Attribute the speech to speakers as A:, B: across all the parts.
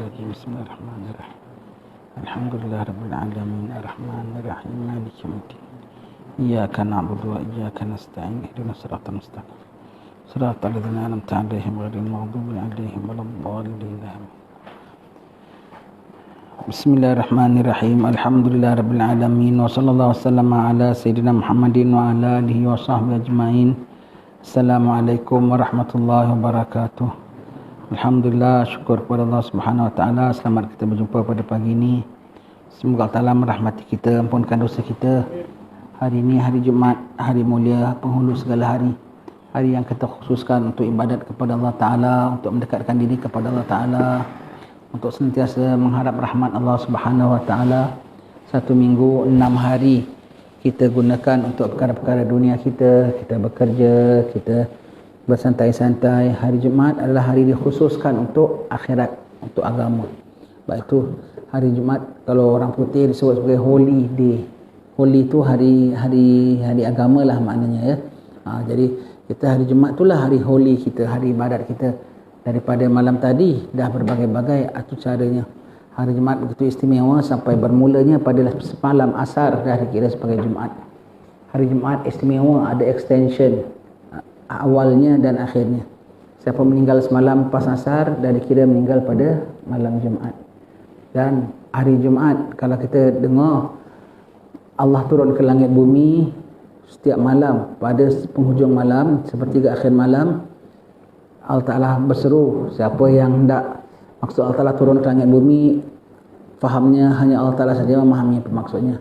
A: الرجيم بسم الله الرحمن الرحيم الحمد لله رب العالمين الرحمن الرحيم مالك يوم الدين إياك نعبد وإياك نستعين اهدنا الصراط المستقيم صراط الذين أنعمت عليهم غير المغضوب عليهم ولا الضالين آمين. بسم الله الرحمن الرحيم الحمد لله رب العالمين وصلى الله وسلم على سيدنا محمد وعلى آله وصحبه أجمعين. Assalamualaikum warahmatullahi wabarakatuh. Alhamdulillah, syukur kepada Allah Subhanahu Wa Taala. Selamat kita berjumpa pada pagi ini. Semoga Allah Taala merahmati kita, ampunkan dosa kita. Hari ini hari Jumaat, hari mulia, penghulu segala hari. Hari yang kita khususkan untuk ibadat kepada Allah Taala, untuk mendekatkan diri kepada Allah Taala, untuk senantiasa mengharap rahmat Allah Subhanahu Wa Taala. 1 minggu 6 hari kita gunakan untuk perkara-perkara dunia kita. Kita bekerja, kita bersantai-santai. Hari Jumaat adalah hari dikhususkan untuk akhirat, untuk agama. Baik itu hari Jumaat, kalau orang putih disebut sebagai holy day. Holy itu hari agama lah maknanya ya. Jadi kita hari Jumaat itulah hari holy kita, hari ibadat kita. Daripada malam tadi dah berbagai-bagai atur caranya. Hari Jumaat begitu istimewa sampai bermulanya pada semalam asar dah dikira sebagai Jumaat. Hari Jumaat istimewa, ada extension awalnya dan akhirnya. Siapa meninggal semalam pas asar dah dikira meninggal pada malam Jumaat. Dan hari Jumaat, kalau kita dengar Allah turun ke langit bumi setiap malam, pada penghujung malam, sepertiga akhir malam, Allah Ta'ala berseru. Siapa yang hendak, maksud Allah Ta'ala turun ke langit bumi, fahamnya hanya Allah Ta'ala saja memahami apa maksudnya.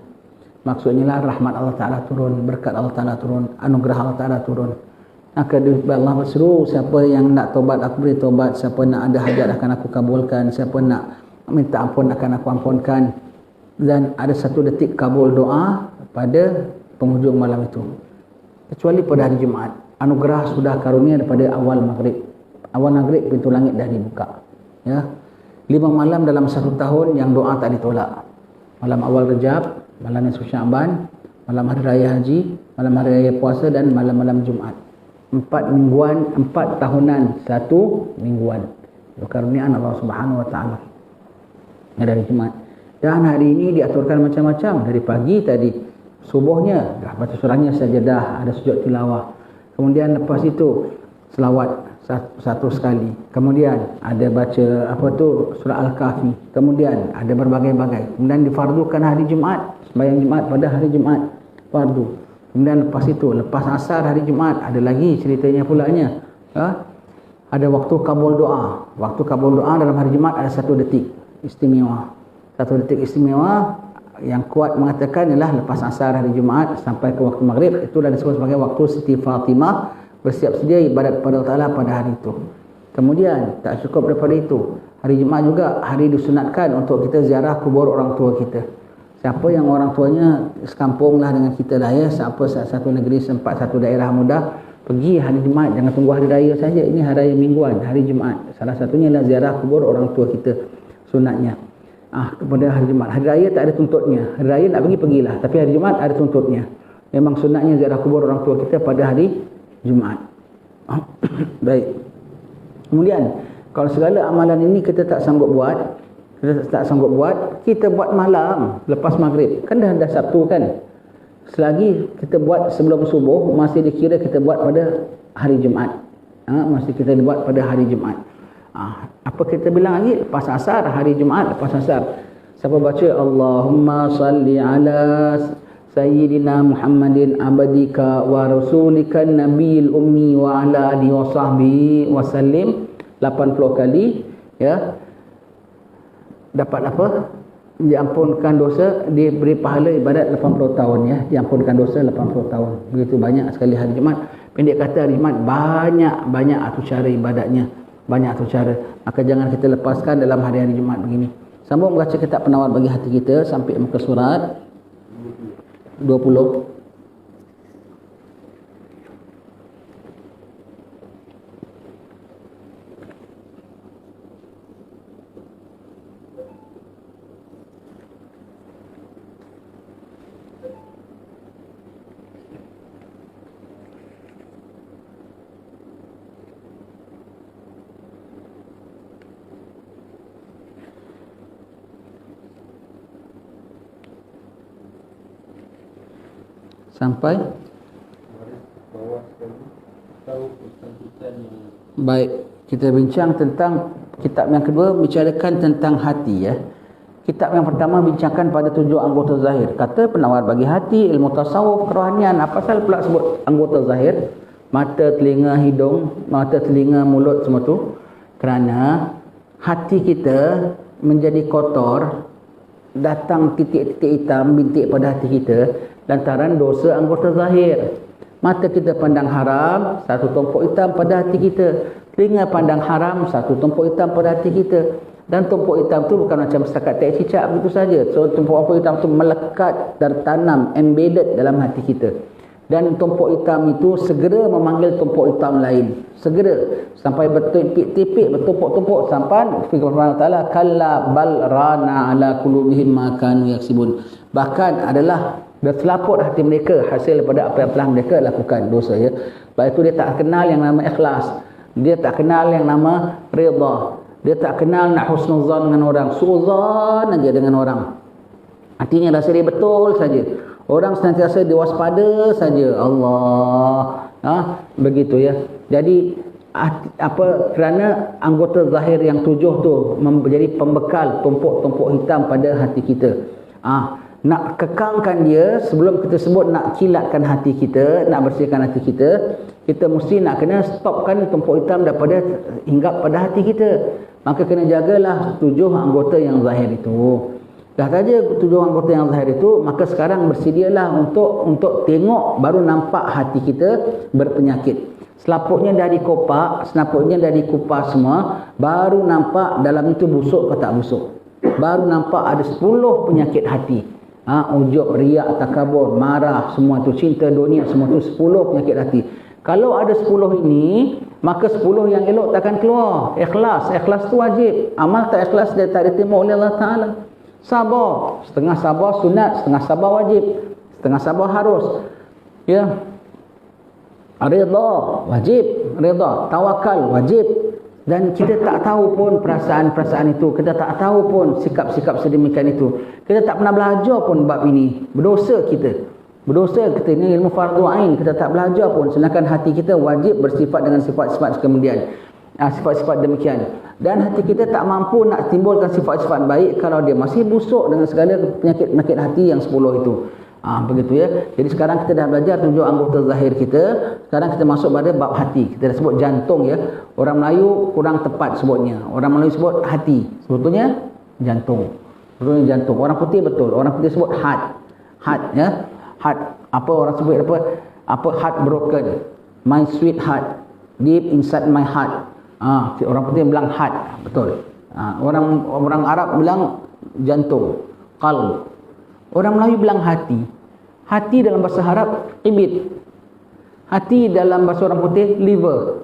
A: Maksudnya lah rahmat Allah Ta'ala turun, berkat Allah Ta'ala turun, anugerah Allah Ta'ala turun. Maka Allah berseru, siapa yang nak tobat aku beri tobat, siapa nak ada hajat akan aku kabulkan, siapa nak minta ampun akan aku ampunkan. Dan ada 1 detik kabul doa pada penghujung malam itu, kecuali pada hari Jumaat. Anugerah sudah karunia daripada awal maghrib. Awal maghrib pintu langit dah dibuka ya. 5 malam dalam 1 tahun yang doa tak ditolak. Malam awal Rejab, malam nisfu Syaban, malam hari raya haji, malam hari raya puasa, dan malam-malam Jumaat. 4 mingguan, 4 tahunan, 1 mingguan. Karuniaan Allah Subhanahu Wa Taala dari Jumaat. Dan hari ini diaturkan macam-macam. Dari pagi tadi, subuhnya dah baca surahnya sajadah, ada sujud tilawah. Kemudian lepas itu selawat satu sekali. Kemudian ada baca surah Al-Kahfi. Kemudian ada berbagai-bagai. Kemudian difardukan hari Jumaat, sembahyang Jumaat pada hari Jumaat fardu. Kemudian lepas itu, lepas asar hari Jumaat, ada lagi ceritanya pulanya. Ada waktu kabul doa. Waktu kabul doa dalam hari Jumaat ada 1 detik istimewa. 1 detik istimewa yang kuat mengatakan ialah lepas asar hari Jumaat sampai ke waktu maghrib. Itulah disebut sebagai waktu Siti Fatimah bersiap sedia ibadat kepada Allah Ta'ala pada hari itu. Kemudian tak cukup daripada itu, hari Jumaat juga hari disunatkan untuk kita ziarah kubur orang tua kita. Siapa yang orang tuanya sekampung lah dengan kita lah ya, siapa satu negeri sempat satu daerah mudah, pergi hari Jumaat, jangan tunggu hari raya saja. Ini hari raya mingguan, hari Jumaat. Salah satunya adalah ziarah kubur orang tua kita, sunatnya. Kepada hari Jumaat. Hari raya tak ada tuntutnya. Hari raya nak pergilah, tapi hari Jumaat ada tuntutnya. Memang sunatnya ziarah kubur orang tua kita pada hari Jumaat. Baik. Kemudian kalau segala amalan ini kita tak sanggup buat, kita buat malam lepas maghrib. Kan dah Sabtu kan. Selagi kita buat sebelum subuh, masih dikira kita buat pada hari Jumaat. Masih kita buat pada hari Jumaat. Apa kita bilang lagi? Lepas asar hari Jumaat, lepas asar. Siapa baca Allahumma salli ala Sayyidina Muhammadin abadika wa rasulika nabiyil ummi wa ala alihi wa sahbihi wa sallim 80 kali ya, dapat apa? Diampunkan dosa, diberi pahala ibadat 80 tahun ya. Diampunkan dosa 80 tahun. Begitu banyak sekali hari Jumaat. Pendek kata hari Jumaat banyak atur cara ibadatnya, banyak atur cara. Maka jangan kita lepaskan dalam hari-hari Jumaat begini. Sambung membaca kitab penawar bagi hati kita sampai muka surat 20. sampai baik. Kita bincang tentang kitab yang kedua, bicarakan tentang hati ya. Kitab yang pertama bincangkan pada 7 anggota zahir. Kata penawar bagi hati, ilmu tasawuf, kerohanian. Apa pasal pula sebut anggota zahir? Mata, telinga, hidung, mata, telinga, mulut, semua tu. Kerana hati kita menjadi kotor, datang titik-titik hitam, bintik pada hati kita lantaran dosa anggota zahir. Mata kita pandang haram, satu tumpuk hitam pada hati kita. Telinga pandang haram, satu tumpuk hitam pada hati kita. Dan tumpuk hitam tu bukan macam setakat tek cicak begitu saja. So tumpuk hitam tu melekat, tertanam, embedded dalam hati kita. Dan tumpuk hitam itu segera memanggil tumpuk hitam lain. Segera sampai bertipik-tipik, bertumpuk-tumpuk sampai firman Allah Taala, kalla bal rana ala qulubihim ma kanu yaksibun. Bahkan adalah berselaput hati mereka hasil daripada apa yang telah mereka lakukan, dosa ya. Baik itu dia tak kenal yang nama ikhlas. Dia tak kenal yang nama redha. Dia tak kenal nak husnuzan dengan orang, suuzan aja dengan orang. Artinya rasa dia betul saja. Orang senantiasa diwaspada saja. Allah. Begitu ya. Jadi kerana anggota zahir yang 7 tu menjadi pembekal tumpuk-tumpuk hitam pada hati kita. Nak kekangkan dia, sebelum kita sebut nak kilatkan hati kita, nak bersihkan hati kita, kita mesti nak kena stopkan tumpuk hitam daripada hinggap pada hati kita. Maka kena jagalah 7 anggota yang zahir itu. Dah saja 7 anggota yang zahir itu, maka sekarang bersedialah untuk tengok, baru nampak hati kita berpenyakit. Selaputnya dah dikopak, senaputnya dah dikupas semua, baru nampak dalam itu busuk ke tak busuk. Baru nampak ada 10 penyakit hati. Ujub, riak, takabur, marah, semua tu, cinta dunia, semua tu 10 penyakit hati. Kalau ada 10 ini, maka 10 yang elok takkan keluar. Ikhlas tu wajib. Amal tak ikhlas dia tak diterima oleh Allah Ta'ala. Sabar, setengah sabar sunat, setengah sabar wajib, setengah sabar harus. Ya. Redha wajib, redha, tawakal wajib. Dan kita tak tahu pun perasaan-perasaan itu, kita tak tahu pun sikap-sikap sedemikian itu. Kita tak pernah belajar pun bab ini. Berdosa kita ini ilmu fardu ain, kita tak belajar pun, sedangkan hati kita wajib bersifat dengan sifat-sifat kemudian, sifat-sifat demikian. Dan hati kita tak mampu nak timbulkan sifat-sifat baik kalau dia masih busuk dengan segala penyakit-penyakit hati yang 10 itu. Begitu ya. Jadi sekarang kita dah belajar 7 anggota zahir kita. Sekarang kita masuk pada bab hati. Kita dah sebut jantung ya. Orang Melayu kurang tepat sebutnya. Orang Melayu sebut hati, sebetulnya jantung. Orang putih betul. Orang putih sebut heart ya. Heart. Apa orang sebut apa heart broken. My sweet heart, deep inside my heart. Orang putih bilang heart, betul. Orang Arab bilang jantung, qalb. Orang Melayu bilang hati. Hati dalam bahasa Arab ibid. Hati dalam bahasa orang putih liver.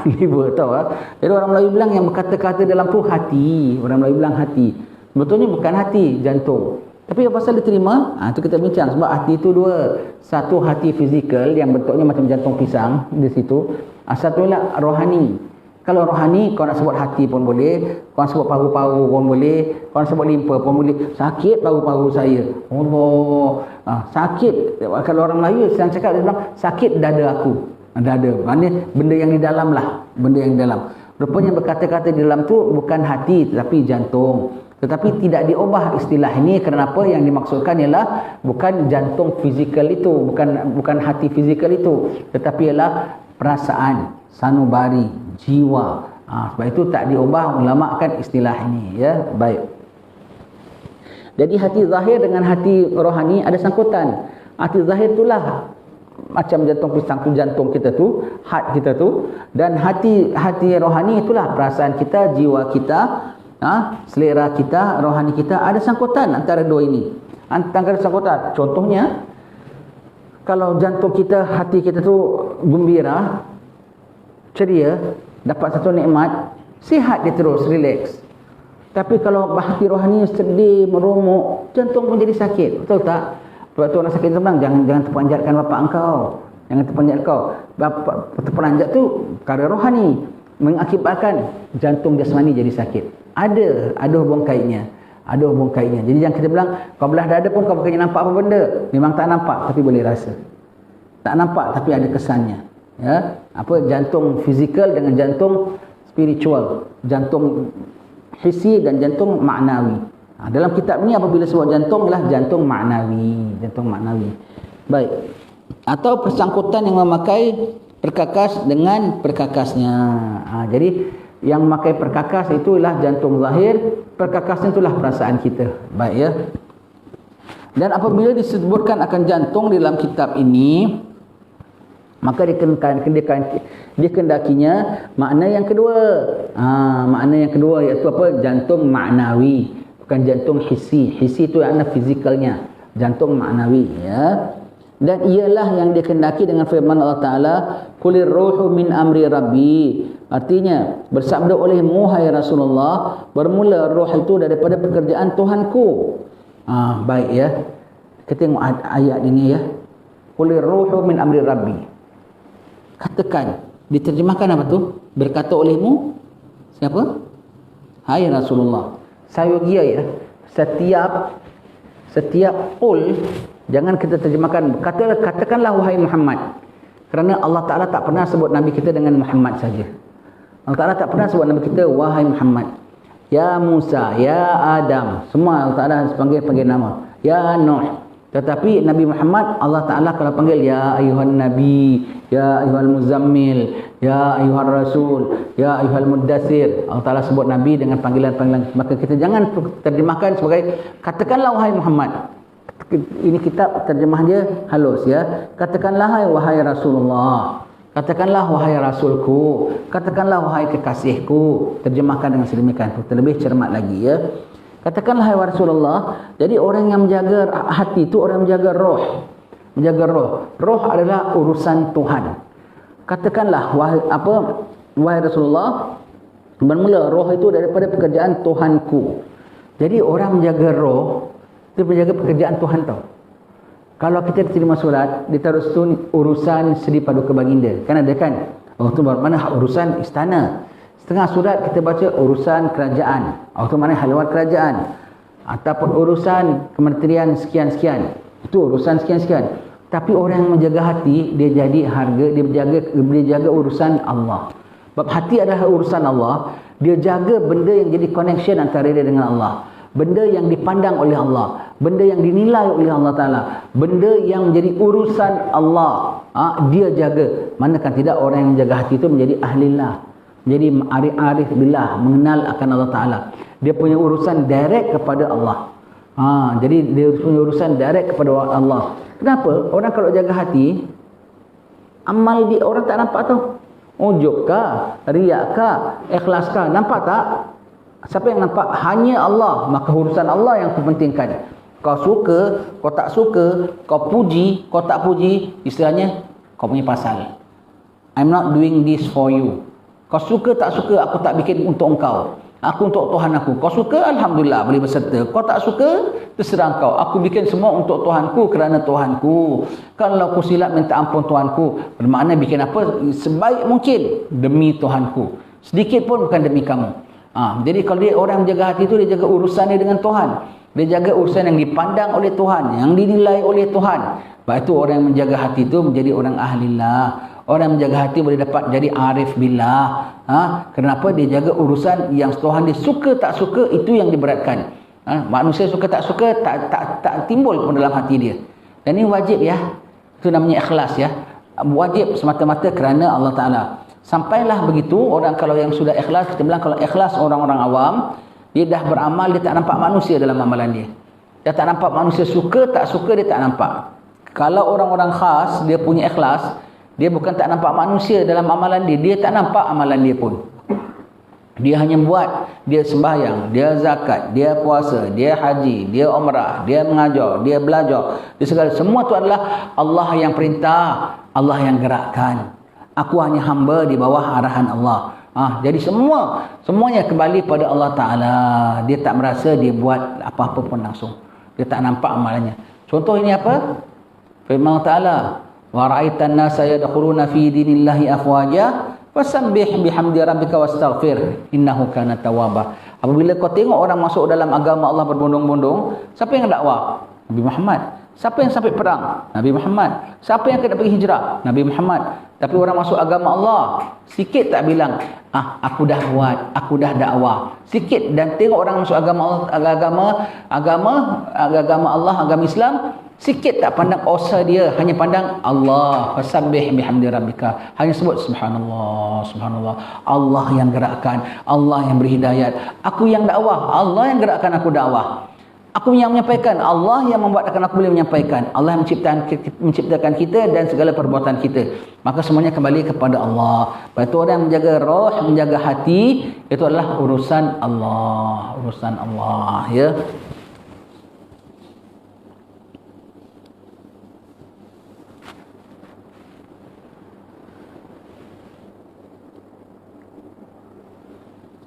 A: Liver tahu Jadi orang Melayu bilang yang berkata-kata dalam tu hati. Orang Melayu bilang hati. Sebetulnya bukan hati, jantung. Tapi apa pasal diterima? Itu kita bincang. Sebab hati itu 2. Satu hati fizikal yang bentuknya macam jantung pisang di situ. Satu lah rohani. Kalau rohani, kau nak sebut hati pun boleh, kau nak sebut paru-paru pun boleh, kau nak sebut limpa pun boleh. Sakit paru-paru saya. Allah. Sakit. Kalau orang Melayu sedang cakap, dia bilang sakit dada aku. Dada. Maknanya benda yang di dalam lah. Benda yang di dalam. Rupanya berkata-kata di dalam tu bukan hati tetapi jantung. Tetapi tidak diubah istilah ini kerana apa yang dimaksudkan ialah bukan jantung fizikal itu, bukan hati fizikal itu, tetapi ialah perasaan, sanubari, jiwa. Sebab itu tak diubah ulama kan istilah ini ya. Baik. Jadi hati zahir dengan hati rohani ada sangkutan. Hati zahir itulah macam jantung pisang tu, jantung kita tu, heart kita tu, dan hati rohani itulah perasaan kita, jiwa kita, selera kita, rohani kita. Ada sangkutan antara dua ini. Antara sangkutan. Contohnya kalau jantung kita, hati kita tu gembira, ceria, dapat satu nikmat, sihat dia terus, relax. Tapi kalau hati rohani sedih, merumuk, jantung pun jadi sakit. Betul tak? Sebab tu orang sakit tu bilang, jangan terpanjatkan bapak engkau. Jangan terpanjat kau. Bapak terpanjat tu perkara rohani, mengakibatkan jantung jasmani jadi sakit. Ada hubung kaitnya. Ada hubung kaitnya. Jadi jangan kita bilang kau belah dada pun kau bukannya nampak apa benda. Memang tak nampak tapi boleh rasa. Tak nampak tapi ada kesannya. Ya, apa jantung fizikal dengan jantung spiritual, jantung hissi dan jantung maknawi. Dalam kitab ni apabila sebut jantung ialah jantung maknawi, Baik. Atau persangkutan yang memakai perkakas dengan perkakasnya. Jadi yang memakai perkakas itu ialah jantung zahir, perkakasnya itulah perasaan kita. Baik ya. Dan apabila disebutkan akan jantung di dalam kitab ini, maka dikendakinya makna yang kedua. Makna yang kedua iaitu apa? Jantung maknawi, bukan jantung hissi. Hissi itu makna fizikalnya, jantung maknawi ya. Dan ialah yang dikendaki dengan firman Allah Ta'ala, Qulir ruhu min amri rabbi. Artinya, bersabda olehmu hai Rasulullah, bermula roh itu daripada pekerjaan Tuhanku. Baik ya. Kita tengok ayat ini ya. Qulir ruhu min amri rabbi. Katakan, diterjemahkan apa tu? Berkata olehmu siapa? Hai Rasulullah. Sayogia ya. Setiap qul jangan kita terjemahkan katakanlah wahai Muhammad. Kerana Allah Ta'ala tak pernah sebut Nabi kita dengan Muhammad saja. Allah Ta'ala tak pernah sebut Nabi kita wahai Muhammad. Ya Musa, ya Adam, semua Allah Ta'ala panggil nama. Ya Nuh. Tetapi Nabi Muhammad Allah Ta'ala kalau panggil ya ayuhan Nabi, ya ayuhal Muzammil, ya ayuhal Rasul, ya ayuhal Muddathir. Allah Ta'ala sebut Nabi dengan panggilan-panggilan. Maka kita jangan terjemahkan sebagai katakanlah wahai Muhammad. Ini kitab terjemah dia halus ya. Katakanlah wahai Rasulullah, katakanlah wahai Rasulku, katakanlah wahai kekasihku. Terjemahkan dengan sedemikian itu terlebih cermat lagi ya. Katakanlah wahai Rasulullah. Jadi orang yang menjaga hati itu orang yang menjaga roh. Menjaga roh. Roh adalah urusan Tuhan. Katakanlah wahai Rasulullah, bermula roh itu daripada pekerjaan Tuhanku. Jadi orang menjaga roh, dia menjaga pekerjaan Tuhan tau. Kalau kita terima solat, ditaruh situ urusan sedi paduka baginda. Kan ada kan? Oh tu mana urusan istana. Setengah surat kita baca urusan kerajaan. Itu mana haluan kerajaan. Ataupun urusan kementerian sekian-sekian. Itu urusan sekian-sekian. Tapi orang yang menjaga hati, dia jadi harga, dia jaga urusan Allah. Sebab hati adalah urusan Allah. Dia jaga benda yang jadi connection antara dia dengan Allah. Benda yang dipandang oleh Allah. Benda yang dinilai oleh Allah Ta'ala. Benda yang menjadi urusan Allah. Dia jaga. Manakah tidak orang yang menjaga hati itu menjadi ahlillah. Jadi arif billah, mengenal akan Allah Ta'ala. Dia punya urusan direct kepada Allah. Jadi dia punya urusan direct kepada Allah. Kenapa? Orang kalau jaga hati, amal dia orang tak nampak tau. Ujub kah? Riak kah? Ikhlas kah? Nampak tak? Siapa yang nampak? Hanya Allah. Maka urusan Allah yang kupentingkan. Kau suka, kau tak suka, kau puji, kau tak puji, istilahnya kau punya pasal. I'm not doing this for you. Kau suka tak suka, aku tak bikin untuk engkau. Aku untuk Tuhan aku. Kau suka, Alhamdulillah boleh berserta. Kau tak suka, terserah engkau. Aku bikin semua untuk Tuhanku kerana Tuhanku. Kalau aku silap, minta ampun Tuhanku. Bermakna bikin apa? Sebaik mungkin demi Tuhanku. Sedikit pun bukan demi kamu. Jadi kalau dia orang menjaga hati itu, dia jaga urusan dia dengan Tuhan. Dia jaga urusan yang dipandang oleh Tuhan, yang dinilai oleh Tuhan. Sebab itu orang yang menjaga hati itu menjadi orang ahlillah. Orang yang menjaga hati boleh dapat jadi arif billah. Kenapa? Dia jaga urusan yang Tuhan dia suka tak suka, itu yang diberatkan. Manusia suka tak suka tak timbul pun dalam hati dia. Dan ini wajib ya. Itu namanya ikhlas ya. Wajib semata-mata kerana Allah Ta'ala. Sampailah begitu, orang kalau yang sudah ikhlas, kita bilang kalau ikhlas orang-orang awam, dia dah beramal, dia tak nampak manusia dalam amalan dia. Dia tak nampak manusia suka, tak suka, dia tak nampak. Kalau orang-orang khas, dia punya ikhlas, dia bukan tak nampak manusia dalam amalan dia, dia tak nampak amalan dia pun. Dia hanya buat, dia sembahyang, dia zakat, dia puasa, dia haji, dia umrah, dia mengajar, dia belajar, dia segala. Semua tu adalah Allah yang perintah, Allah yang gerakkan. Aku hanya hamba di bawah arahan Allah. Jadi semuanya kembali pada Allah Ta'ala. Dia tak merasa dia buat apa-apa pun langsung. Dia tak nampak amalannya. Contoh ini apa? Firman Allah Ta'ala, wa ra'aitan nasa yadkhuluna fi dinillahi afwaja fasabbih bihamdi rabbika wastaghfir innahu kana tawwaba. Apabila kau tengok orang masuk dalam agama Allah berbondong-bondong, siapa yang dakwah? Nabi Muhammad. Siapa yang sampai perang? Nabi Muhammad. Siapa yang kena pergi hijrah? Nabi Muhammad. Tapi orang masuk agama Allah, sikit tak bilang, aku dah buat, aku dah dakwah. Sikit. Dan tengok orang masuk agama Allah, agama Islam, sikit tak pandang usaha dia, hanya pandang Allah, fasabbih bihamdi rabbika, hanya sebut subhanallah, subhanallah. Allah yang gerakkan, Allah yang beri hidayat, aku yang dakwah, Allah yang gerakkan aku dakwah. Aku yang menyampaikan, Allah yang membuatkan aku boleh menyampaikan, Allah yang menciptakan kita dan segala perbuatan kita. Maka semuanya kembali kepada Allah. Lepas itu orang yang menjaga roh, menjaga hati, itu adalah urusan Allah, urusan Allah, ya.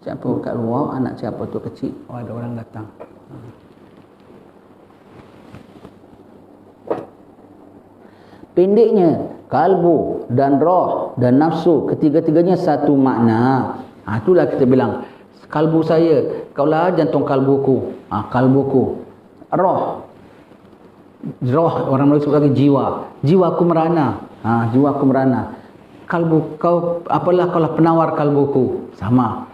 A: Siapa kat luar, anak siapa tu kecil, ada orang datang. Pendeknya, kalbu dan roh dan nafsu, ketiga-tiganya satu makna. Itulah kita bilang, kalbu saya, kaulah jantung kalbuku. Kalbuku. Roh, orang Melayu sebut lagi jiwa. Jiwaku merana. Jiwaku merana. Kalbu, kau apalah, kaulah penawar kalbuku. Sama.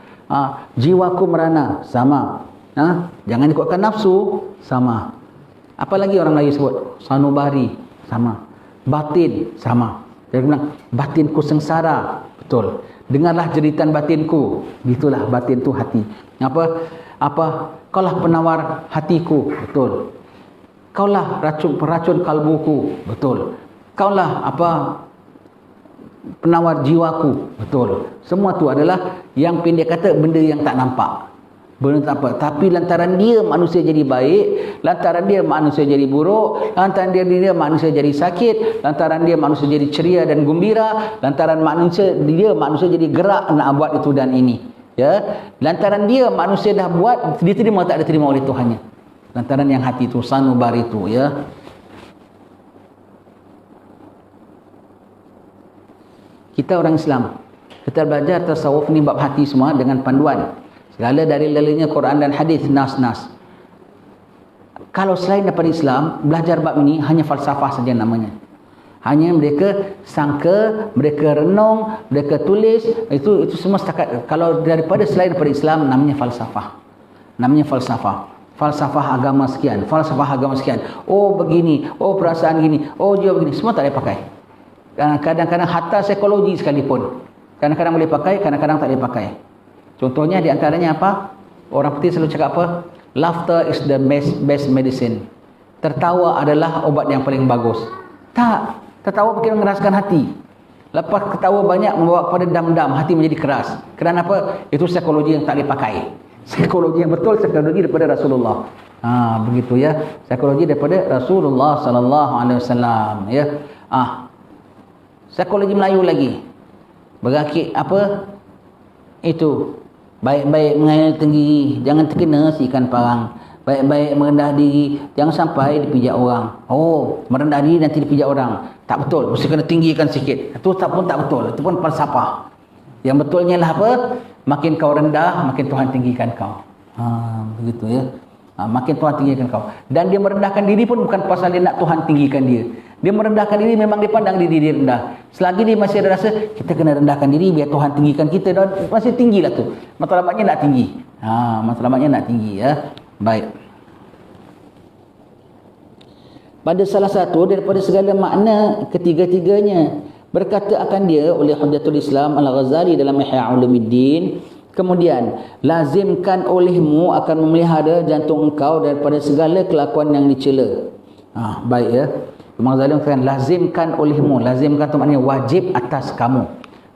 A: Jiwaku merana. Sama. Jangan ikutkan nafsu. Sama. Apa lagi orang Melayu sebut? Sanubari. Sama. Batin, sama. Dia bilang, batinku sengsara. Betul. Dengarlah jeritan batinku. Itulah batin tu hati. Apa? Kaulah penawar hatiku. Betul. Kaulah peracun kalbuku. Betul. Kaulah penawar jiwaku. Betul. Semua tu adalah yang pendek kata benda yang tak nampak. Benda tak apa. Tapi lantaran dia manusia jadi baik, lantaran dia manusia jadi buruk, lantaran dia manusia jadi sakit, lantaran dia manusia jadi ceria dan gembira, lantaran dia manusia jadi gerak nak buat itu dan ini. Ya, lantaran dia manusia dah buat, diterima tak diterima oleh Tuhannya. Lantaran yang hati itu, sanubar itu, ya. Kita orang Islam, kita belajar tasawuf ni bab hati semua dengan panduan. Segala dari dalilnya Quran dan hadis, nas. Kalau selain daripada Islam, belajar bab ini hanya falsafah saja namanya. Hanya mereka sangka, mereka renung, mereka tulis, itu semua setakat. Kalau selain daripada Islam, namanya falsafah. Namanya falsafah. Falsafah agama sekian, falsafah agama sekian. Oh begini, oh perasaan gini, oh jiwa begini, semua tak boleh pakai. Kadang-kadang hatta psikologi sekalipun. Kadang-kadang boleh pakai, kadang-kadang tak boleh pakai. Contohnya di antaranya apa? Orang putih selalu cakap apa? Laughter is the best medicine. Tertawa adalah obat yang paling bagus. Tak. Tertawa mungkin mengeraskan hati. Lepas ketawa banyak membawa kepada dam-dam, hati menjadi keras. Kerana apa? Itu psikologi yang tak boleh pakai. Psikologi yang betul, psikologi daripada Rasulullah. Begitu ya. Psikologi daripada Rasulullah sallallahu alaihi wasallam, ya. Psikologi Melayu lagi. Berakik apa? Itu baik-baik mengail tinggi, jangan terkena si ikan parang. Baik-baik merendah diri, jangan sampai dipijak orang. Oh, merendah diri nanti dipijak orang. Tak betul, mesti kena tinggikan sikit. Itu tak betul, itu pun falsafah. Yang betulnya lah apa? Makin kau rendah, makin Tuhan tinggikan kau. Begitu ya. Makin Tuhan tinggikan kau. Dan dia merendahkan diri pun bukan pasal dia nak Tuhan tinggikan dia. Dia merendahkan diri memang dia pandang diri dia rendah. Selagi dia masih ada rasa kita kena rendahkan diri biar Tuhan tinggikan kita, dan masih tinggilah tu. Matlamatnya nak tinggi. Matlamatnya nak tinggi, ya. Baik. Pada salah satu daripada segala makna ketiga-tiganya berkata akan dia oleh Hujjatul Islam Al-Ghazali dalam Ihya Ulumuddin, kemudian lazimkan olehmu akan memelihara jantung engkau daripada segala kelakuan yang dicela. Baik ya. Imam Ghazali katakan lazimkan olehmu. Lazimkan tu maknanya wajib atas kamu.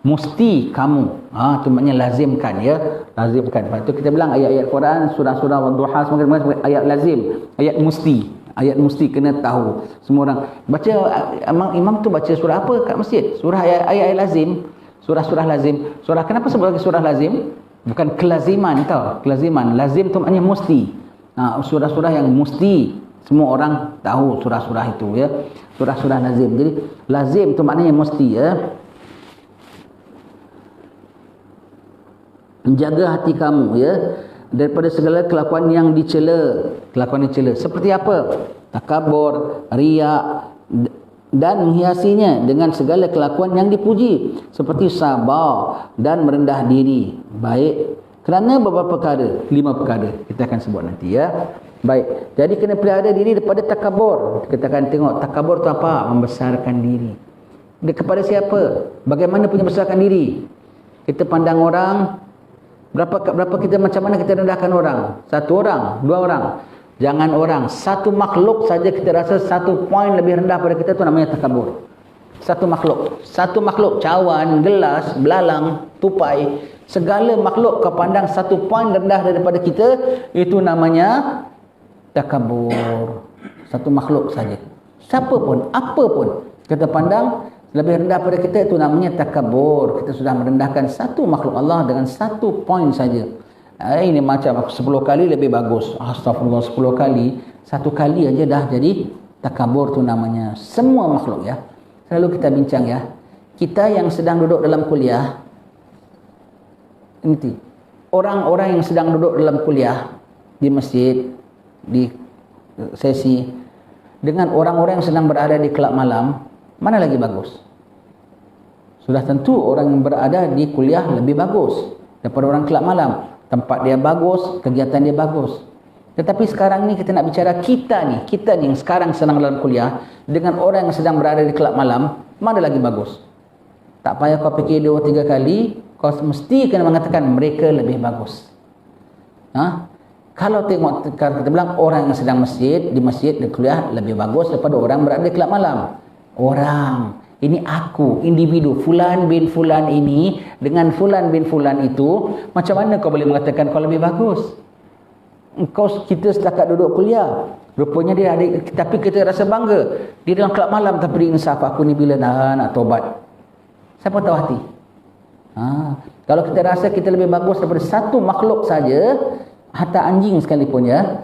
A: Musti kamu. Tu maknanya lazimkan ya. Lazimkan. Lepas tu kita bilang ayat-ayat Quran, surah-surah Wadduha semua ayat lazim, ayat musti. Ayat musti kena tahu. Semua orang baca, imam tu baca surah apa kat masjid? Surah ayat-ayat lazim, surah-surah lazim. Surah, kenapa sebut lagi surah lazim? Bukan kelaziman tau. Kelaziman. Lazim tu maknanya musti. Surah-surah yang musti semua orang tahu surah-surah itu ya. Surah-surah lazim. Jadi lazim tu maknanya mesti ya. Menjaga hati kamu ya. daripada segala kelakuan yang dicela. Kelakuan dicela seperti apa? Takabur, riak, dan menghiasinya dengan segala kelakuan yang dipuji seperti sabar dan merendah diri. Baik, kerana beberapa perkara, 5 perkara kita akan sebut nanti ya. Baik, jadi kena pelihara diri daripada takabur. Kita akan tengok takabur tu apa? Membesarkan diri. Dia kepada siapa? Bagaimana punya besarkan diri? Kita pandang orang, berapa kita, macam mana kita rendahkan orang? 1 orang, 2 orang. Jangan orang, satu makhluk saja kita rasa 1 poin lebih rendah pada kita, tu namanya takabur. Satu makhluk, cawan, gelas, belalang, tupai, segala makhluk kau pandang 1 poin rendah daripada kita, itu namanya takabur. Satu makhluk saja, siapa pun, apa pun kita pandang lebih rendah pada kita, itu namanya takabur. Kita sudah merendahkan satu makhluk Allah dengan 1 poin saja. Ini macam 10 kali lebih bagus. Astagfirullah, 10 kali. 1 kali aja dah jadi takabur, tu namanya. Semua makhluk ya. Selalu kita bincang ya. Kita yang sedang duduk dalam kuliah, nanti orang-orang yang sedang duduk dalam kuliah di masjid, di sesi, dengan orang-orang yang sedang berada di kelab malam, mana lagi bagus? Sudah tentu orang yang berada di kuliah lebih bagus daripada orang kelab malam. Tempat dia bagus, kegiatan dia bagus. Tetapi sekarang ni kita nak bicara kita ni yang sekarang sedang dalam kuliah dengan orang yang sedang berada di kelab malam, mana lagi bagus? Tak payah kau fikir 2-3 kali, kau mesti kena mengatakan mereka lebih bagus. Kalau tengok, kita bilang orang yang sedang di masjid, di kuliah lebih bagus daripada orang berada di kelab malam. Orang, ini aku, individu, fulan bin fulan ini dengan fulan bin fulan itu, macam mana kau boleh mengatakan kau lebih bagus? Kita setakat duduk kuliah, rupanya dia ada, tapi kita rasa bangga dia dalam kelab malam, tapi dia insaf, aku ni bila nak tobat. Siapa tahu hati? Kalau kita rasa kita lebih bagus daripada satu makhluk saja, hatta anjing sekalipun ya,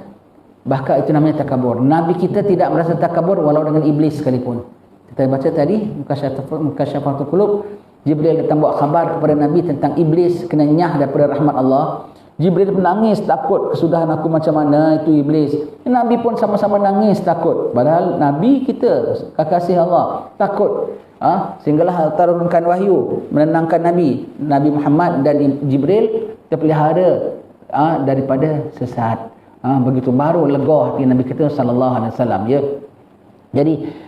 A: bahkan itu namanya takabur. Nabi kita tidak merasa takabur walau dengan iblis sekalipun. Kita baca tadi Mukasyafah Qulub, Jibril datang bawa khabar kepada Nabi tentang iblis kena nyah daripada rahmat Allah. Jibril menangis takut, kesudahan aku macam mana itu iblis. Nabi pun sama-sama nangis takut. Padahal Nabi kita kekasih Allah takut. Sehinggalah turunkan wahyu menenangkan Nabi Muhammad dan Jibril terpelihara daripada sesat. Begitu baru lega hati Nabi kita sallallahu alaihi wasallam ya. Jadi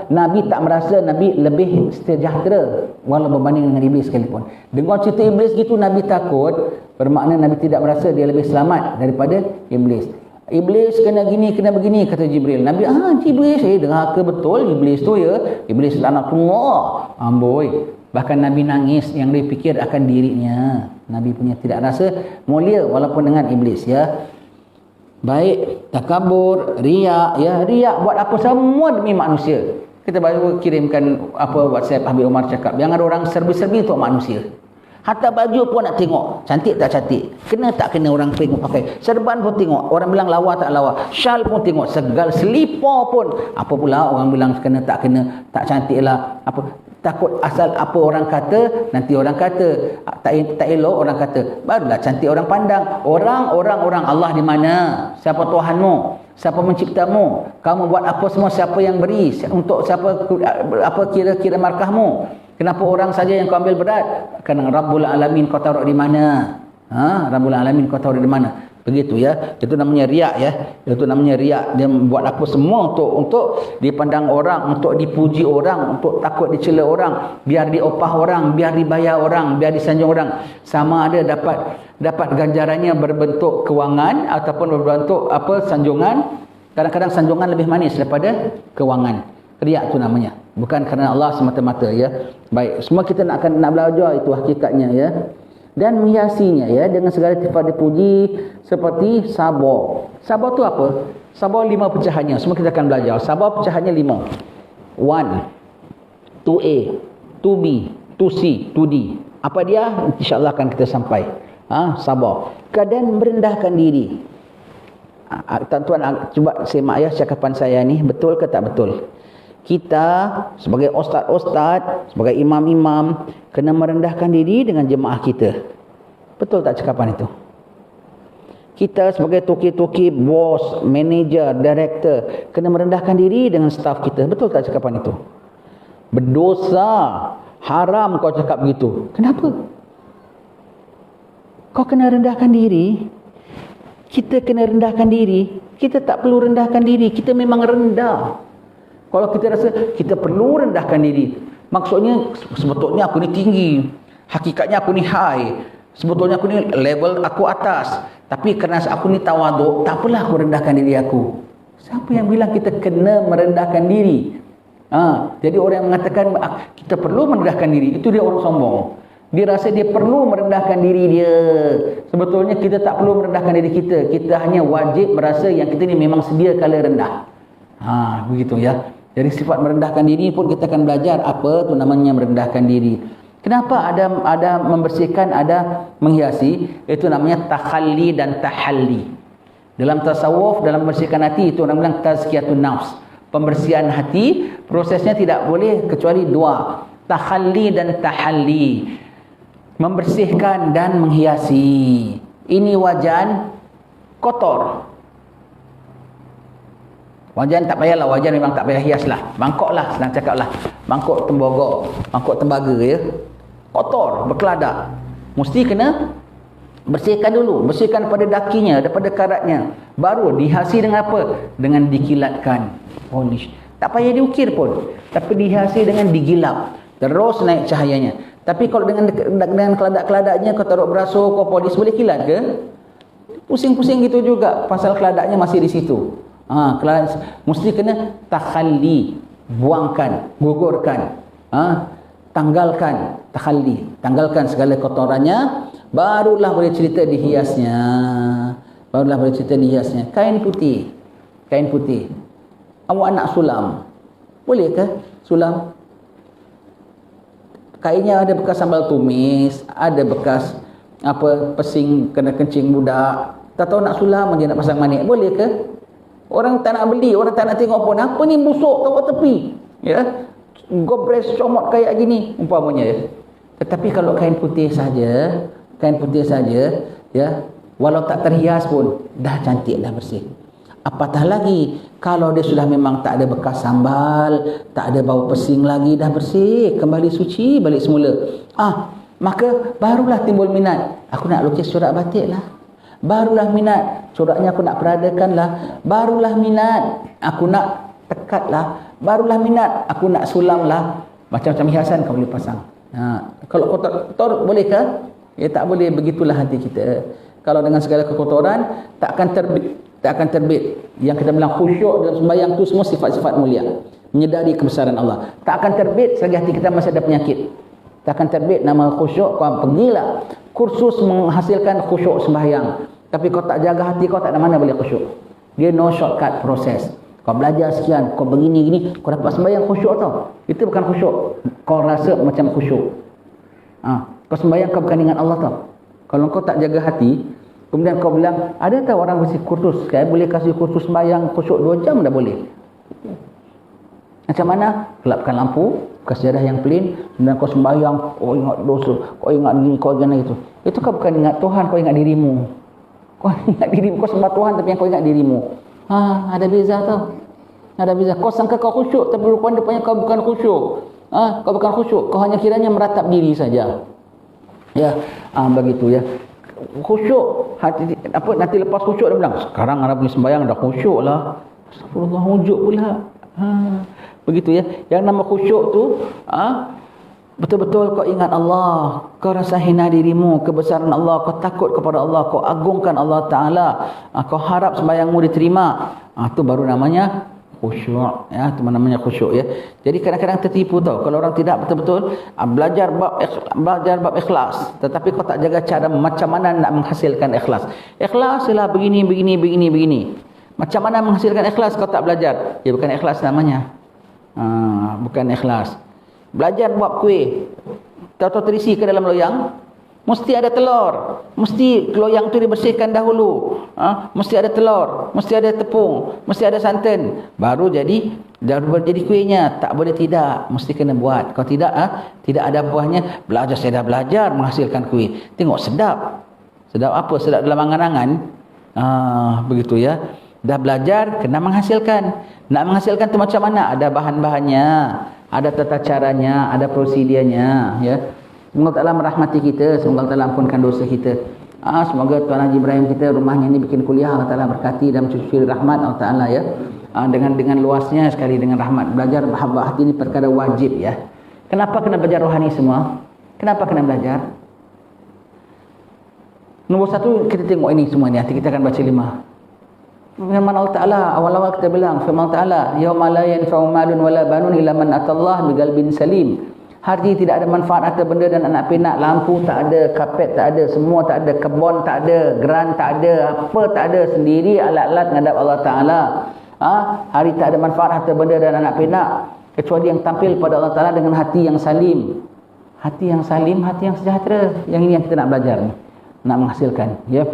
A: Nabi tak merasa Nabi lebih sejahtera walau berbanding dengan iblis sekalipun. Dengar cerita iblis gitu Nabi takut, bermakna Nabi tidak merasa dia lebih selamat daripada iblis. Iblis kena gini, kena begini, kata Jibril. Nabi, iblis, dengar ke betul iblis tu ya? Iblis laknatullah. Amboi. Bahkan Nabi nangis yang dia fikir akan dirinya. Nabi punya tidak rasa mulia walaupun dengan iblis ya. Baik, takabur, riak ya. Riak buat apa? Semua demi manusia. Kita baru kirimkan WhatsApp Habib Umar cakap, jangan ada orang serbi-serbi untuk manusia. Hatta baju pun nak tengok, cantik tak cantik, kena tak kena orang tengok pakai. Serban pun tengok, orang bilang lawa tak lawa. Syal pun tengok, segala selipar pun. Apa pula orang bilang kena tak cantik lah. Takut asal apa orang kata, nanti orang kata tak elok, orang kata barulah cantik orang pandang. Orang Allah di mana? Siapa Tuhanmu? Siapa menciptamu? Kamu buat apa semua? Siapa yang beri? Untuk siapa? Apa kira-kira markahmu? Kenapa orang saja yang kau ambil berat? Kerana Rabbul Alamin kau taruh di mana? Rabbul Alamin kau taruh di mana? Begitu ya. Itu namanya riak ya. Itu namanya riak. Dia buat apa semua untuk dipandang orang, untuk dipuji orang, untuk takut dicela orang, biar diopah orang, biar dibayar orang, biar disanjung orang. Sama ada dapat ganjarannya berbentuk kewangan ataupun berbentuk sanjungan. Kadang-kadang sanjungan lebih manis daripada kewangan. Riak itu namanya. Bukan kerana Allah semata-mata ya. Baik, semua kita nak belajar itu hakikatnya ya. Dan menghiasinya ya dengan segala sifat dipuji seperti sabar. Sabar tu apa? Sabar 5 pecahannya. Semua kita akan belajar. Sabar pecahannya 5. 1, 2A, 2B, 2C, 2D. Apa dia? InsyaAllah akan kita sampai. Sabar. Dan merendahkan diri. Tuan-tuan cuba semak ya cakapan saya ni. Betul ke tak betul? Kita sebagai ustaz-ustaz, sebagai imam-imam, kena merendahkan diri dengan jemaah kita. Betul tak cakapan itu? Kita sebagai toki-toki, bos, manager, director, kena merendahkan diri dengan staf kita. Betul tak cakapan itu? Berdosa, haram kau cakap begitu. Kenapa? Kau kena rendahkan diri. Kita kena rendahkan diri. Kita tak perlu rendahkan diri. Kita memang rendah. Kalau kita rasa kita perlu rendahkan diri, maksudnya sebetulnya aku ni tinggi, hakikatnya aku ni high, sebetulnya aku ni level aku atas, tapi kerana aku ni tawaduk, tak apalah aku rendahkan diri aku. Siapa yang bilang kita kena merendahkan diri? Jadi orang yang mengatakan kita perlu merendahkan diri, itu dia orang sombong. Dia rasa dia perlu merendahkan diri dia. Sebetulnya kita tak perlu merendahkan diri kita. Kita hanya wajib merasa yang kita ni memang sedia kala rendah. Begitu ya. Jadi sifat merendahkan diri pun kita akan belajar apa tu namanya merendahkan diri. Kenapa ada membersihkan, ada menghiasi? Itu namanya takhalli dan tahalli. Dalam tasawuf, dalam membersihkan hati, itu orang bilang tazkiyatun nafs. Pembersihan hati, prosesnya tidak boleh kecuali dua. Takhalli dan tahalli. Membersihkan dan menghiasi. Ini wajan kotor. Wajan tak payahlah, wajan memang tak payah hias lah. Mangkok lah, senang cakap lah. Mangkok tembaga, mangkok tembaga ya. Kotor, berkeladak. Mesti kena bersihkan dulu. Bersihkan daripada dakinya, daripada karatnya. Baru dihiasi dengan apa? Dengan dikilatkan. Polish. Tak payah diukir pun. Tapi dihiasi dengan digilap. Terus naik cahayanya. Tapi kalau dengan keladak-keladaknya kau taruh beraso, kau polis, boleh kilat ke? Pusing-pusing gitu juga. Pasal keladaknya masih di situ. Mesti kena takhalli. Buangkan, gugurkan. Tanggalkan, takhalli. Tanggalkan segala kotorannya. Barulah boleh cerita dihiasnya. Barulah boleh cerita dihiasnya. Kain putih. Kain putih. Awak nak sulam. Boleh ke sulam? Kainnya ada bekas sambal tumis, ada bekas pesing kena kencing budak. Tak tahu nak sulam dia nak pasang manik. Boleh ke? Orang tak nak beli, orang tak nak tengok pun. Apa ni busuk tahu tepi. Ya. Gobres comot kayak gini umpamanya ya. Tetapi kalau kain putih saja, ya, walau tak terhias pun dah cantik, dah bersih. Apatah lagi kalau dia sudah memang tak ada bekas sambal, tak ada bau pesing lagi, dah bersih, kembali suci, balik semula. Maka barulah timbul minat. Aku nak lukis corak batik lah. Barulah minat. Coraknya aku nak peradakan lah. Barulah minat. Aku nak tekat lah. Barulah minat. Aku nak sulam lah. Macam-macam hiasan kau boleh pasang. Kalau kotor boleh ke? Ya tak boleh. Begitulah hati kita. Kalau dengan segala kekotoran, tak akan terbit. Yang kita bilang khusyuk dalam sembahyang tu semua sifat-sifat mulia. Menyedari kebesaran Allah. Tak akan terbit selagi hati kita masih ada penyakit. Tak akan terbit nama khusyuk. Kau pergilah kursus menghasilkan khusyuk sembahyang. Tapi kau tak jaga hati kau, tak ada mana boleh khusyuk. Dia no shortcut proses. Kau belajar sekian, kau begini-gini, kau dapat sembahyang khusyuk tau. Itu bukan khusyuk. Kau rasa macam khusyuk. Kau sembahyang kau bukan ingat Allah tau. Kalau kau tak jaga hati, kemudian kau bilang, ada tak orang bersih kursus? Saya boleh kasih kursus sembahyang khusyuk 2 jam dah boleh. Macam mana? Gelapkan lampu, sejadah yang plain, kemudian kau sembahyang, kau ingat dosa, kau ingat gini, kau ingat itu. Itu kau bukan ingat Tuhan, kau ingat dirimu. Kau ingat dirimu, kau sembah Tuhan tapi yang kau ingat dirimu. Ada beza tau. Ada beza. Kau sangka kau khusyuk tapi rupanya kau bukan khusyuk. Kau bukan khusyuk, kau hanya kiranya meratap diri saja. Ya, begitu ya. Khusyuk, nanti lepas khusyuk dia bilang, sekarang anak punya sembahyang dah khusyuk lah. Astagfirullah, wujud pula. Begitu ya. Yang nama khusyuk tu, betul-betul kau ingat Allah, kau rasa hina dirimu, kebesaran Allah, kau takut kepada Allah, kau agungkan Allah Ta'ala, kau harap sembahyangmu diterima. Itu baru namanya khusyuk. Ya, itu namanya khusyuk ya. Jadi kadang-kadang tertipu tau. Kalau orang tidak betul-betul belajar bab ikhlas, tetapi kau tak jaga cara macam mana nak menghasilkan ikhlas. Ikhlas ialah begini. Macam mana menghasilkan ikhlas kau tak belajar? Ya bukan ikhlas namanya. Bukan ikhlas. Belajar buat kuih. Tahu-tahu terisi ke dalam loyang, mesti ada telur. Mesti loyang tu dibersihkan dahulu. Mesti ada telur, mesti ada tepung, mesti ada santan. Baru jadi kuihnya. Tak boleh tidak, mesti kena buat. Kalau tidak, tidak ada buahnya. Saya dah belajar menghasilkan kuih. Tengok sedap. Sedap apa? Sedap dalam angan-angan. Begitu ya. Dah belajar, kena menghasilkan. Nak menghasilkan tu macam mana? Ada bahan-bahannya, ada tata caranya, ada prosedurnya ya. Semoga Allah merahmati kita, semoga Allah ampunkan dosa kita. Semoga Tuan Haji Ibrahim kita rumahnya ni bikin kuliah, Allah Ta'ala berkati dan mencucuri rahmat Allah Ta'ala ya. Dengan luasnya sekali, dengan rahmat. Belajar mahabbah hati ni perkara wajib ya. Kenapa kena belajar rohani semua? Kenapa kena belajar? Nombor satu, kita tengok ini semua ni. Nanti kita akan baca 5. Firman Allah Ta'ala, awal-awal kita bilang, firman Allah Ta'ala, yauma la yanfa'u malun wala banun illa man atallah biqalbin salim. Hari tidak ada manfaat harta benda dan anak pinak, lampu tak ada, kapet tak ada, semua tak ada, kebun tak ada, geran tak ada, apa tak ada, sendiri alat-alat menghadap Allah Ta'ala. Hari tak ada manfaat harta benda dan anak pinak kecuali yang tampil pada Allah Ta'ala dengan hati yang salim. Hati yang salim, hati yang sejahtera. Yang ini yang kita nak belajar ni, nak menghasilkan ya.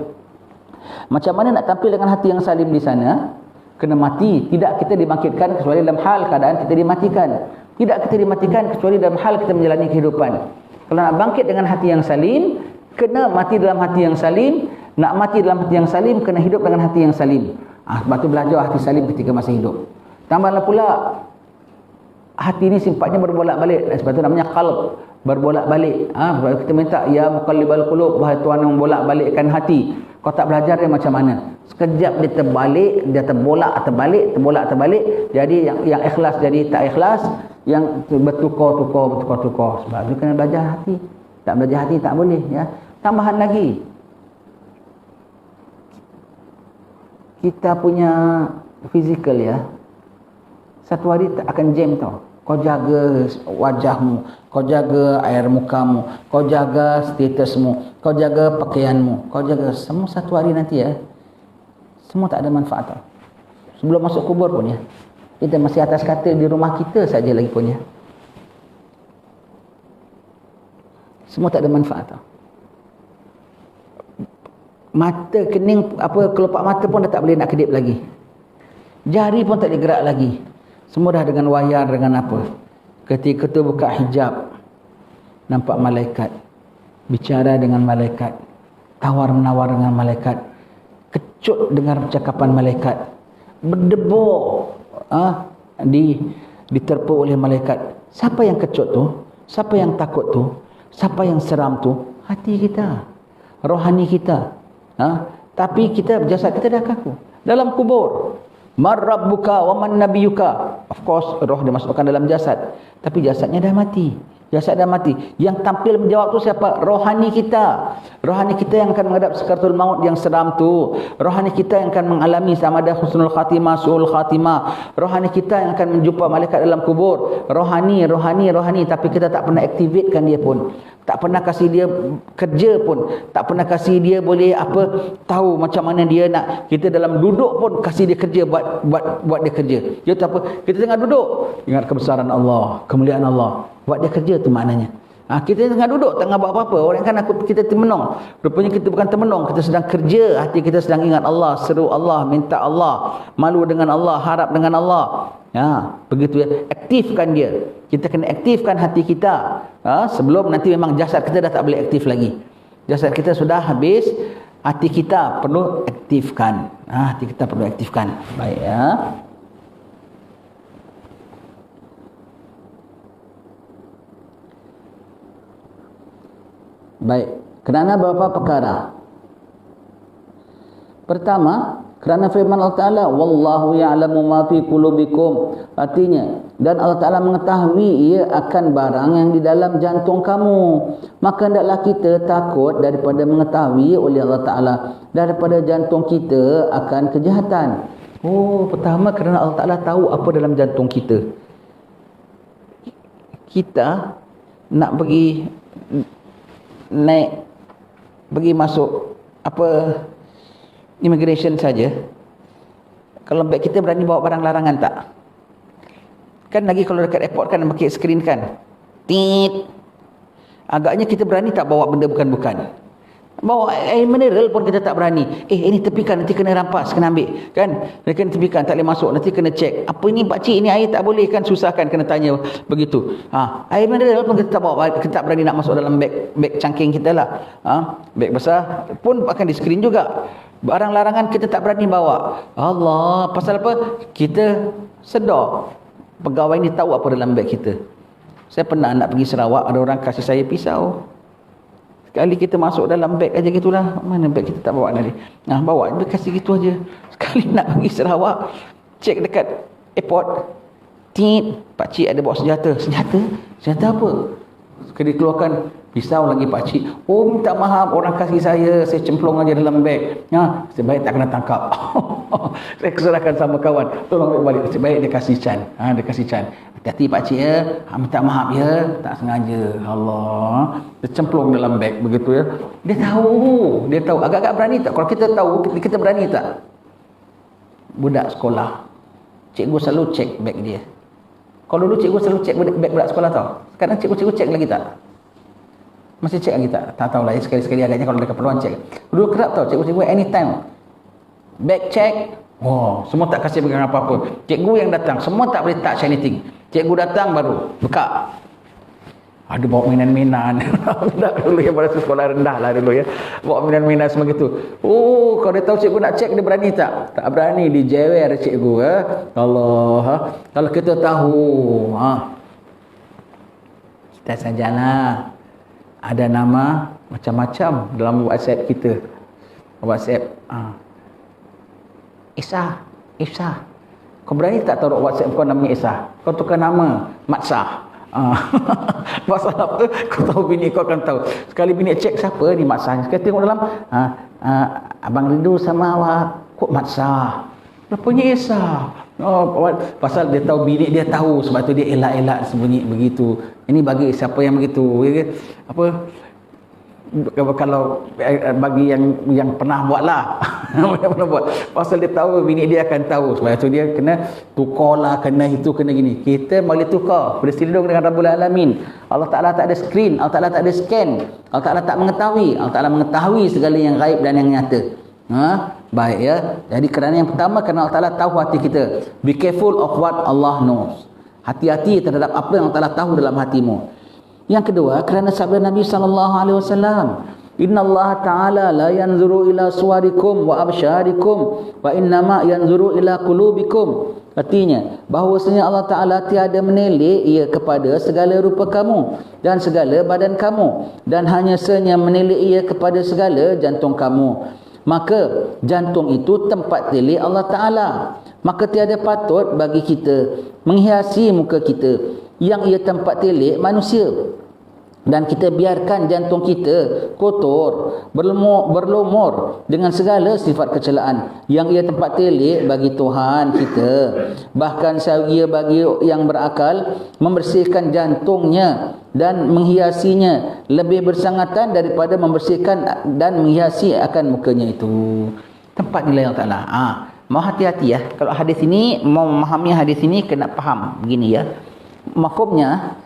A: Macam mana nak tampil dengan hati yang salim di sana? Kena mati. Tidak kita dibangkitkan kecuali dalam hal keadaan kita dimatikan. Tidak kita dimatikan kecuali dalam hal kita menjalani kehidupan. Kalau nak bangkit dengan hati yang salim, kena mati dalam hati yang salim. Nak mati dalam hati yang salim, kena hidup dengan hati yang salim. Sebab tu belajar hati salim ketika masih hidup. Tambahlah pula, hati ni sifatnya berbolak-balik. Sebab tu namanya qalb, berbolak-balik. Kita minta, ya muqallibal qulub, wahai Tuhan yang membolak-balikkan hati. Kau tak belajar dia macam mana? Sekejap dia terbalik, dia terbolak terbalik. Jadi yang ikhlas jadi tak ikhlas, yang bertukar. Sebab tu kena belajar hati. Tak belajar hati tak boleh ya. Tambahan lagi, kita punya fizikal ya, satu hari tak akan jam tau. Kau jaga wajahmu, kau jaga air mukamu, kau jaga statusmu, kau jaga pakaianmu, kau jaga semua satu hari nanti ya. Semua tak ada manfaat tau. Sebelum masuk kubur pun ya. Kita masih atas katil di rumah kita saja lagi pun ya. Semua tak ada manfaat tau. Mata kening, kelopak mata pun dah tak boleh nak kedip lagi. Jari pun tak boleh gerak lagi. Semua dah dengan wayar, dengan apa. Ketika tu buka hijab, nampak malaikat, bicara dengan malaikat, tawar-menawar dengan malaikat, kecut dengar percakapan malaikat, berdebur diterpa oleh malaikat. Siapa yang kecut tu? Siapa yang takut tu? Siapa yang seram tu? Hati kita, rohani kita. Tapi jasad kita dah kaku. Dalam kubur, man rabbuka wa man nabiyuka. Of course roh dimasukkan dalam jasad, tapi jasadnya dah mati. Jasad dah mati. Yang tampil menjawab tu siapa? Rohani kita. Rohani kita yang akan menghadap sakaratul maut yang seram tu. Rohani kita yang akan mengalami sama ada husnul khatimah, su'ul khatimah. Rohani kita yang akan menjumpa malaikat dalam kubur. Rohani. Tapi kita tak pernah aktifkan dia pun. Tak pernah kasih dia kerja pun. Tak pernah kasih dia boleh tahu macam mana dia nak. Kita dalam duduk pun kasih dia kerja, buat dia kerja. Dia tak apa. Kita tengah duduk, ingat kebesaran Allah, kemuliaan Allah. Buat dia kerja tu maknanya. Kita tengah duduk, tengah buat apa-apa. Orang kan kita termenung. Rupanya kita bukan termenung, kita sedang kerja. Hati kita sedang ingat Allah, seru Allah, minta Allah, malu dengan Allah, harap dengan Allah. Begitu ya. Aktifkan dia. Kita kena aktifkan hati kita. Sebelum nanti memang jasad kita dah tak boleh aktif lagi. Jasad kita sudah habis, hati kita perlu aktifkan. Hati kita perlu aktifkan. Baik ya. Baik, kerana beberapa perkara. Pertama, kerana firman Allah Ta'ala, wallahu ya'lamu ma fi qulubikum. Artinya, dan Allah Ta'ala mengetahui ia akan barang yang di dalam jantung kamu. Maka hendaklah kita takut daripada mengetahui oleh Allah Ta'ala, daripada jantung kita akan kejahatan. Pertama kerana Allah Ta'ala tahu apa dalam jantung kita. Kita nak pergi masuk immigration saja. Kalau beg kita berani bawa barang larangan tak? Kan lagi kalau dekat airport kan pakai skrin kan. Tit. Agaknya kita berani tak bawa benda bukan-bukan. Bawa air mineral pun kita tak berani. Ini tepikan, nanti kena rampas, kena ambil. Kan? Dia kena tepikan, tak boleh masuk, nanti kena cek. Apa ini pakcik, ini air tak boleh kan? Susah kan kena tanya begitu. Air mineral pun kita tak bawa, kita tak berani nak masuk dalam beg cangking kita lah. Beg besar pun akan di screen juga. Barang larangan kita tak berani bawa. Allah, pasal apa? Kita sedar pegawai ni tahu apa dalam beg kita. Saya pernah nak pergi Sarawak, ada orang kasih saya pisau. Sekali kita masuk dalam beg aja gitulah. Mana beg kita tak bawa tadi. Nah, bawa dia kasih gitu aja. Sekali nak pergi Sarawak, cek dekat airport. Tit, pak cik ada bawa senjata. Senjata? Senjata apa? Sekali keluarkan pisau lagi pak cik. Oh, minta maaf, orang kasih saya cemplung aja dalam beg. Ha, sebaik tak kena tangkap. Saya keserahkan sama kawan. Tolong ambil balik. Sebaik dia kasih can. Ha, dia kasih can. Hati-hati pak cik ya. Ha, minta maaf ya, tak sengaja. Allah. Dia cemplung dalam beg begitu ya. Dia tahu. Dia tahu. Agak-agak berani tak? Kalau kita tahu, kita berani tak? Budak sekolah. Cikgu selalu cek beg dia. Kalau dulu cikgu selalu cek beg budak sekolah tau. Sekarang cikgu cek lagi tak? Masih cek lagi tak? Tak tahulah. Sekali-sekali agaknya kalau ada keperluan cek. Dulu kerap tau cikgu-cikgu anytime. Bag check. Oh, semua tak kasih pegang apa-apa. Cikgu yang datang, semua tak boleh touch anything. Cikgu datang baru buka. Ada bawa mainan-mainan. Budak dulu yang pada sekolah rendah lah dulu ya. Bawa mainan-mainan semua gitu. Oh, kalau dia tahu cikgu nak cek, dia berani tak? Tak berani, dijewer cikgu ya. Allah. Ha? Kalau kita tahu, kita sajalah. Ada nama macam-macam dalam WhatsApp kita. WhatsApp. Isah. Kau berani tak taruh WhatsApp kau nama Isah? Kau tukar nama Matsah. Pasal apa? Kau tahu bini kau akan tahu. Sekali bini cek siapa ni Matsah. Sekali tengok dalam, Abang Rindu sama awak. Kok Matsah? Rupanya Isah. Oh, pasal dia tahu bini dia tahu, sebab tu dia elak-elak sembunyi begitu. Ini bagi siapa yang begitu, ya, apa? Kalau bagi yang pernah buatlah. Pernah buat. Pasal dia tahu bini dia akan tahu. Sebab tu dia kena tukarlah, kena itu, kena gini. Kita boleh tukar, berselindung dengan Rabbul Alamin. Allah Taala tak ada screen, Allah Taala tak ada scan. Allah Taala tak mengetahui. Allah Taala mengetahui segala yang gaib dan yang nyata. Baik ya. Jadi kerana yang pertama, kerana Allah Taala tahu hati kita. Be careful of what Allah knows. Hati-hati terhadap apa yang Allah Taala tahu dalam hatimu. Yang kedua, kerana sabda Nabi SAW, Inna Allah Ta'ala la yanzuru ila suwarikum wa absyarikum wa innama yanzuru ila qulubikum. Artinya, bahawasanya Allah Ta'ala tiada menelek ia kepada segala rupa kamu dan segala badan kamu, dan hanya senya menelek ia kepada segala jantung kamu. Maka jantung itu tempat telik Allah Ta'ala. Maka tiada patut bagi kita menghiasi muka kita yang ia tempat telik manusia, dan kita biarkan jantung kita kotor, berlumur dengan segala sifat kecelaan yang ia tempat telik bagi Tuhan kita. Bahkan saya bagi yang berakal membersihkan jantungnya dan menghiasinya lebih bersangatan daripada membersihkan dan menghiasi akan mukanya itu. Tempat nilai Allah Ta'ala. Mau hati-hati ya. Kalau hadis ini, mau memahami hadis ini, kena faham begini ya. Mafhumnya,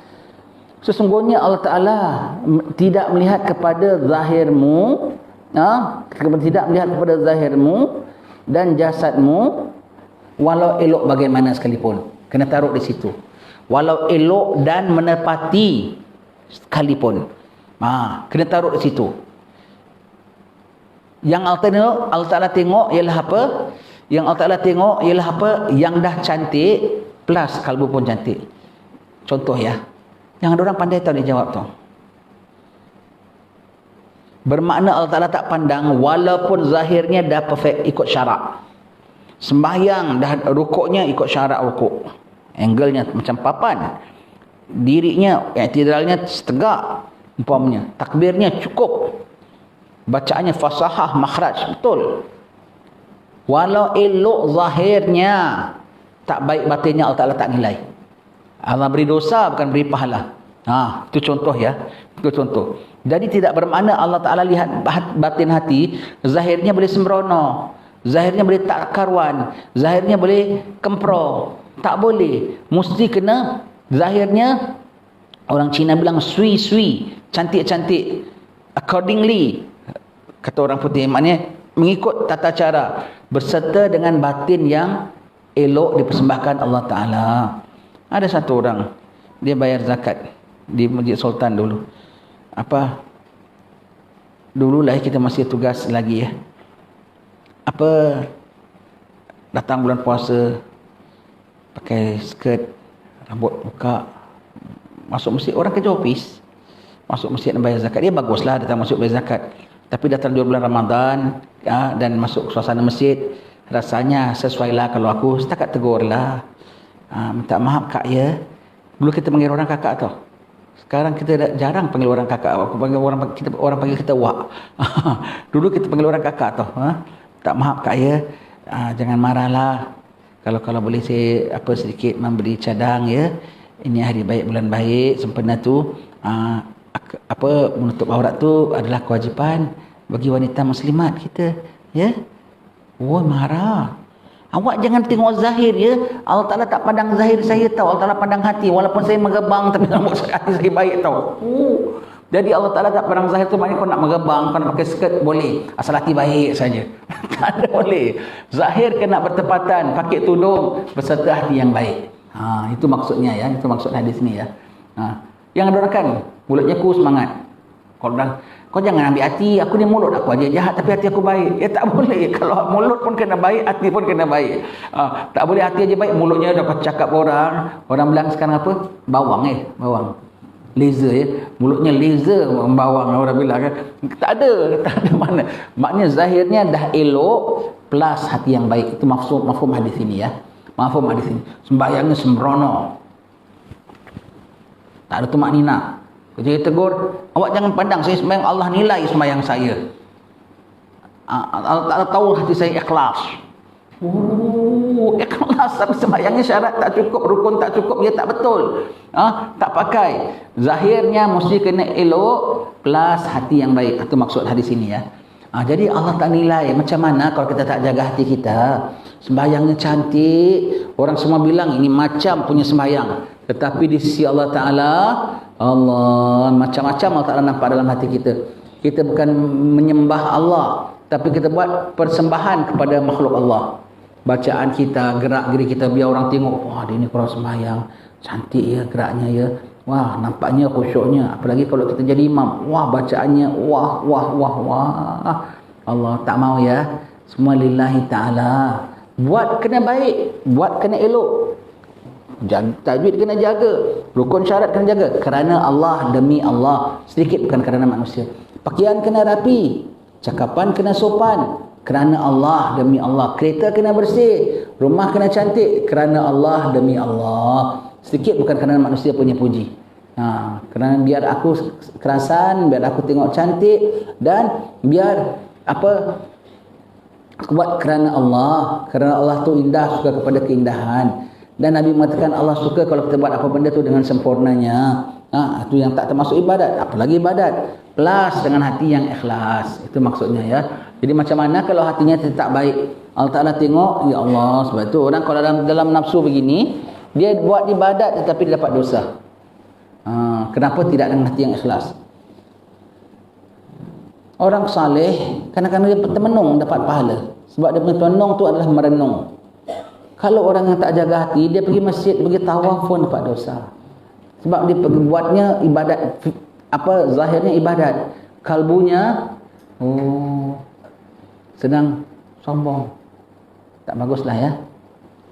A: sesungguhnya Allah Ta'ala tidak melihat kepada zahirmu, tidak melihat kepada zahirmu dan jasadmu, walau elok bagaimana sekalipun. Kena taruh di situ. Walau elok dan menepati sekalipun. Kena taruh di situ. Yang Allah Ta'ala tengok ialah apa? Yang Allah Ta'ala tengok ialah apa? Yang dah cantik plus kalbu pun cantik. Contoh ya. Yang ada orang pandai tahu dia jawab tu. Bermakna Allah Ta'ala tak pandang walaupun zahirnya dah perfect ikut syarak. Sembahyang dah rukuknya ikut syarak rukuk. Angle-nya macam papan. Dirinya, i'tidalnya tegak umpamanya. Takbirnya cukup. Bacaannya fasahah, makhraj, betul. Walau elok zahirnya, tak baik batinnya Allah Ta'ala tak nilai. Allah beri dosa bukan beri pahala. Itu contoh ya. Itu contoh. Jadi tidak bermakna Allah Ta'ala lihat batin hati, zahirnya boleh sembrono, zahirnya boleh tak karuan, zahirnya boleh kempro. Tak boleh. Mesti kena zahirnya, orang Cina bilang sui-sui, cantik-cantik. Accordingly, kata orang putih, maknanya mengikut tata cara, berserta dengan batin yang elok dipersembahkan Allah Ta'ala. Ada satu orang, dia bayar zakat di Masjid Sultan dulu. Dululah kita masih tugas lagi ya. apa datang bulan puasa pakai skirt, rambut buka, masuk masjid, orang kerja office masuk masjid dan bayar zakat, dia baguslah datang masuk bayar zakat. Tapi datang di bulan Ramadan dan masuk suasana masjid, rasanya sesuailah kalau aku setakat tegurlah, minta maaf kak ya. Dulu kita panggil orang kakak tau, sekarang kita jarang panggil orang kakak. Aku panggil orang panggil kita wak. Dulu kita panggil orang kakak tau. Minta maaf kak ya, jangan marahlah. Kalau boleh saya sedikit memberi cadang ya. Ini hari baik, bulan baik, sempena tu menutup aurat tu adalah kewajipan bagi wanita muslimat kita ya. Oh, marah. Awak jangan tengok zahir ya. Allah Ta'ala tak pandang zahir saya tahu, Allah Ta'ala pandang hati. Walaupun saya megebang tapi hati saya baik tahu. Jadi Allah Ta'ala tak pandang zahir tu, maknanya kau nak megebang, kau nak pakai skirt boleh, asal hati baik saja. Tak ada boleh. Zahir kena bertepatan, pakai tudung beserta hati yang baik. Itu maksudnya ya, itu maksud hadis ni ya. Yang doakan mulutnya ku semangat. Kau jangan ambil hati, aku ni mulut aku aja jahat tapi hati aku baik. Ya tak boleh. Kalau mulut pun kena baik, hati pun kena baik. Tak boleh hati aja baik, mulutnya dapat cakap orang. Orang bilang sekarang apa? Bawang. Laser ya. Mulutnya laser bawang orang bilang kan. Tak ada mana. Maknanya zahirnya dah elok plus hati yang baik. Itu mafhum hadis ini ya. Mafhum hadis ini. Sembahyangnya sembrono. Tak ada tumak nina. Jadi tegur, awak jangan pandang saya sembahyang, Allah nilai sembahyang saya. Allah tahu hati saya ikhlas. Ikhlas tapi sembahyangnya syarat tak cukup, rukun tak cukup, dia tak betul. Tak pakai. Zahirnya mesti kena elok plus hati yang baik. Itu maksud hadis ini ya. Jadi Allah tak nilai. Macam mana kalau kita tak jaga hati kita? Sembahyangnya cantik, orang semua bilang ini macam punya sembahyang. Tetapi di sisi Allah Ta'ala, macam-macam Allah Ta'ala nampak dalam hati kita. Kita bukan menyembah Allah, tapi kita buat persembahan kepada makhluk Allah. Bacaan kita, gerak-geri kita, biar orang tengok, wah dia ni kurang sembahyang, cantik ya geraknya ya, wah nampaknya khusyuknya. Apalagi kalau kita jadi imam, wah bacaannya, wah. Allah tak mau ya. Semua lillahi ta'ala. Buat kena baik, buat kena elok. Tajwid kena jaga, rukun syarat kena jaga kerana Allah, demi Allah, sedikit bukan kerana manusia. Pakaian kena rapi, cakapan kena sopan kerana Allah, demi Allah. Kereta kena bersih, rumah kena cantik kerana Allah, demi Allah. Sedikit bukan kerana manusia punya puji. Kerana biar aku kerasan, biar aku tengok cantik, dan biar buat kerana Allah. Kerana Allah tu indah, suka kepada keindahan. Dan Nabi mengatakan Allah suka kalau kita buat apa benda tu dengan sempurnanya. Itu yang tak termasuk ibadat, apalagi ibadat plus dengan hati yang ikhlas. Itu maksudnya ya. Jadi macam mana kalau hatinya tak baik, Allah Ta'ala tengok, ya Allah. Sebab itu orang kalau dalam nafsu begini, dia buat ibadat tetapi dia dapat dosa. Kenapa tidak dengan hati yang ikhlas? Orang saleh kadang-kadang dia termenung dapat pahala, sebab dia punya termenung tu adalah merenung. Kalau orang yang tak jaga hati, dia pergi masjid, pergi tawaf pun dapat dosa. Sebab dia pergi buatnya ibadat, zahirnya ibadat, kalbunya sedang sombong. Tak baguslah ya.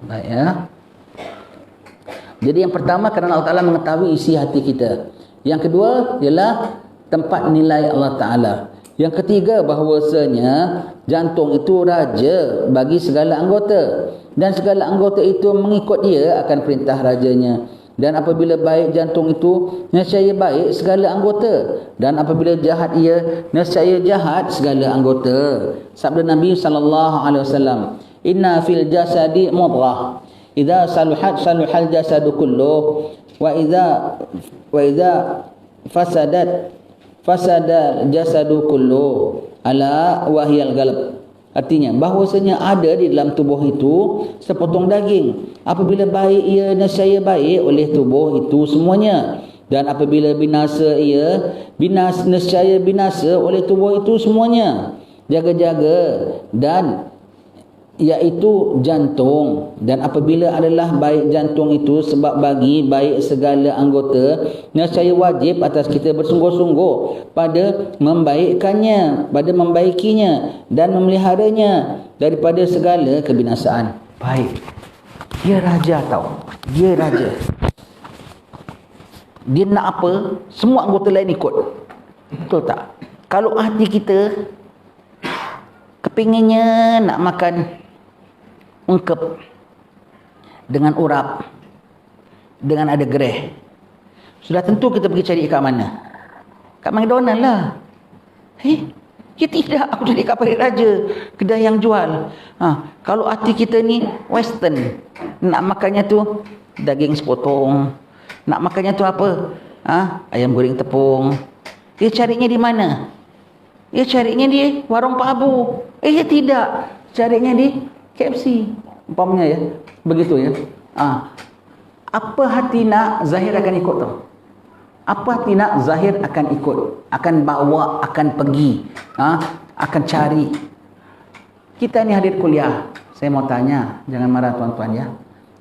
A: Baik ya. Jadi yang pertama kerana Allah Ta'ala mengetahui isi hati kita. Yang kedua ialah tempat nilai Allah Ta'ala. Yang ketiga bahawasanya jantung itu raja bagi segala anggota. Dan segala anggota itu mengikut dia akan perintah rajanya. Dan apabila baik jantung itu, nescaya baik segala anggota. Dan apabila jahat ia, nescaya jahat segala anggota. Sabda Nabi SAW, Inna fil jasadi mudghah. Idza saluhat saluhal jasadu kulluh. Wa idza fasada jasadu kulluh. Ala wahyal galab. Artinya bahawasanya ada di dalam tubuh itu sepotong daging. Apabila baik ia, nescaya baik oleh tubuh itu semuanya. Dan apabila binasa ia, nescaya binasa oleh tubuh itu semuanya. Jaga-jaga dan iaitu jantung. Dan apabila adalah baik jantung itu sebab bagi baik segala anggota, nescaya wajib atas kita bersungguh-sungguh pada membaikkannya, pada membaikinya dan memeliharanya. daripada segala kebinasaan. Baik. Dia raja tau. Dia raja. Dia nak apa, semua anggota lain ikut. Betul tak? Kalau hati kita kepinginnya nak makan ungkep dengan urap, dengan ada gereh, sudah tentu kita pergi cari kat mana? Kat McDonald lah. Ya tidak, aku cari kat Parit Raja, kedai yang jual. Kalau hati kita ni western, nak makannya tu daging sepotong, nak makannya tu apa? Ayam goreng tepung. Dia carinya di mana? Dia carinya di warung Pak Abu. Ya tidak, carinya di KFC. Umpamanya ya, begitu ya. Apa hati nak, zahir akan ikut tau. Apa hati nak, zahir akan ikut, akan bawa, akan pergi, akan cari. Kita ni hadir kuliah, saya mau tanya, jangan marah tuan-tuan ya.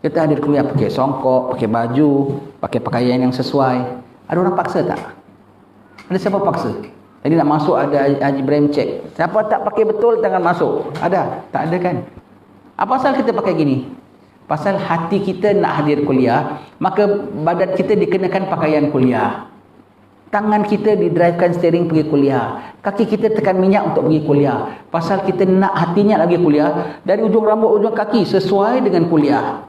A: Kita hadir kuliah pakai songkok, pakai baju, pakai pakaian yang sesuai. Ada orang paksa tak? Ada siapa paksa? Tadi nak masuk ada Haji Ibrahim cek. Siapa tak pakai betul jangan masuk. Ada? Tak ada kan? Apa pasal kita pakai gini? Pasal hati kita nak hadir kuliah, maka badan kita dikenakan pakaian kuliah. Tangan kita didrivekan steering pergi kuliah. Kaki kita tekan minyak untuk pergi kuliah. Pasal kita nak hatinya lagi kuliah, dari ujung rambut ujung kaki sesuai dengan kuliah.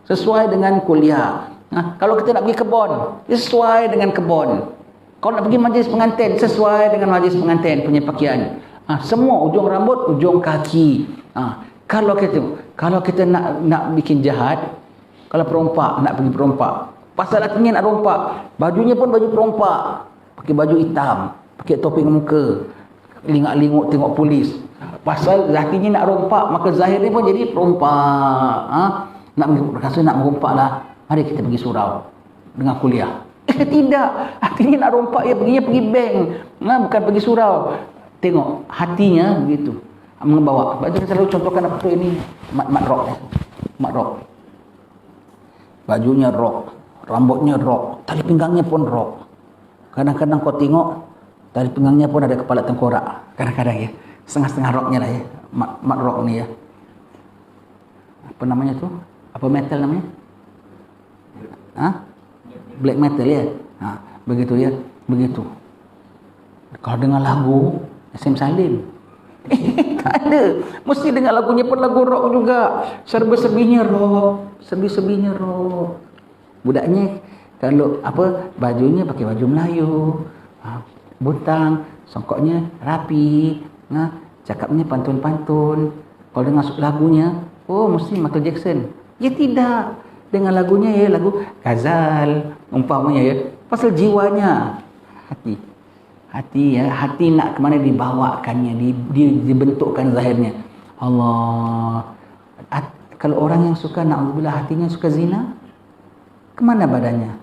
A: Sesuai dengan kuliah. Kalau kita nak pergi kebun, sesuai dengan kebun. Kalau nak pergi majlis pengantin, sesuai dengan majlis pengantin punya pakaian. Semua ujung rambut, ujung kaki. Kalau kita nak bikin jahat, kalau perompak nak pergi perompak, pasal hatinya nak rompak, bajunya pun baju perompak, pakai baju hitam, pakai topeng muka, lingak-linguk tengok polis. Pasal hatinya nak rompak, maka zahirnya pun jadi perompak. Nak merompak lah, mari kita pergi surau dengan kuliah. Tidak, hatinya nak rompak, ya perginya pergi bank, bukan pergi surau. Tengok hatinya begitu membawa. Sebab itu saya selalu contohkan apa tu ini, mat rock ya. Mat rock. Bajunya rock, rambutnya rock, tali pinggangnya pun rock. Kadang-kadang kau tengok tali pinggangnya pun ada kepala tengkorak. Kadang-kadang ya, setengah-setengah rocknya lah ya. Mat rock ni ya. Apa namanya tu? Apa metal namanya? Black metal ya. Begitu ya, begitu. Kalau dengar lagu SM Salim, tak ada. Mesti dengar lagunya pun lagu rock juga. Serba-serbinya rock, serbi-serbinya rock. Budaknya kalau apa, bajunya pakai baju Melayu, buntang, songkoknya rapi, cakapnya pantun-pantun. Kalau dengar lagunya, mesti Michael Jackson. Ya tidak, dengan lagunya ya lagu Ghazal umpamanya ya. Pasal jiwanya hati ya, hati nak ke mana dibawakannya, dibentukkan zahirnya. Allah. Kalau orang yang suka, na'udzubillah, hatinya suka zina, kemana badannya?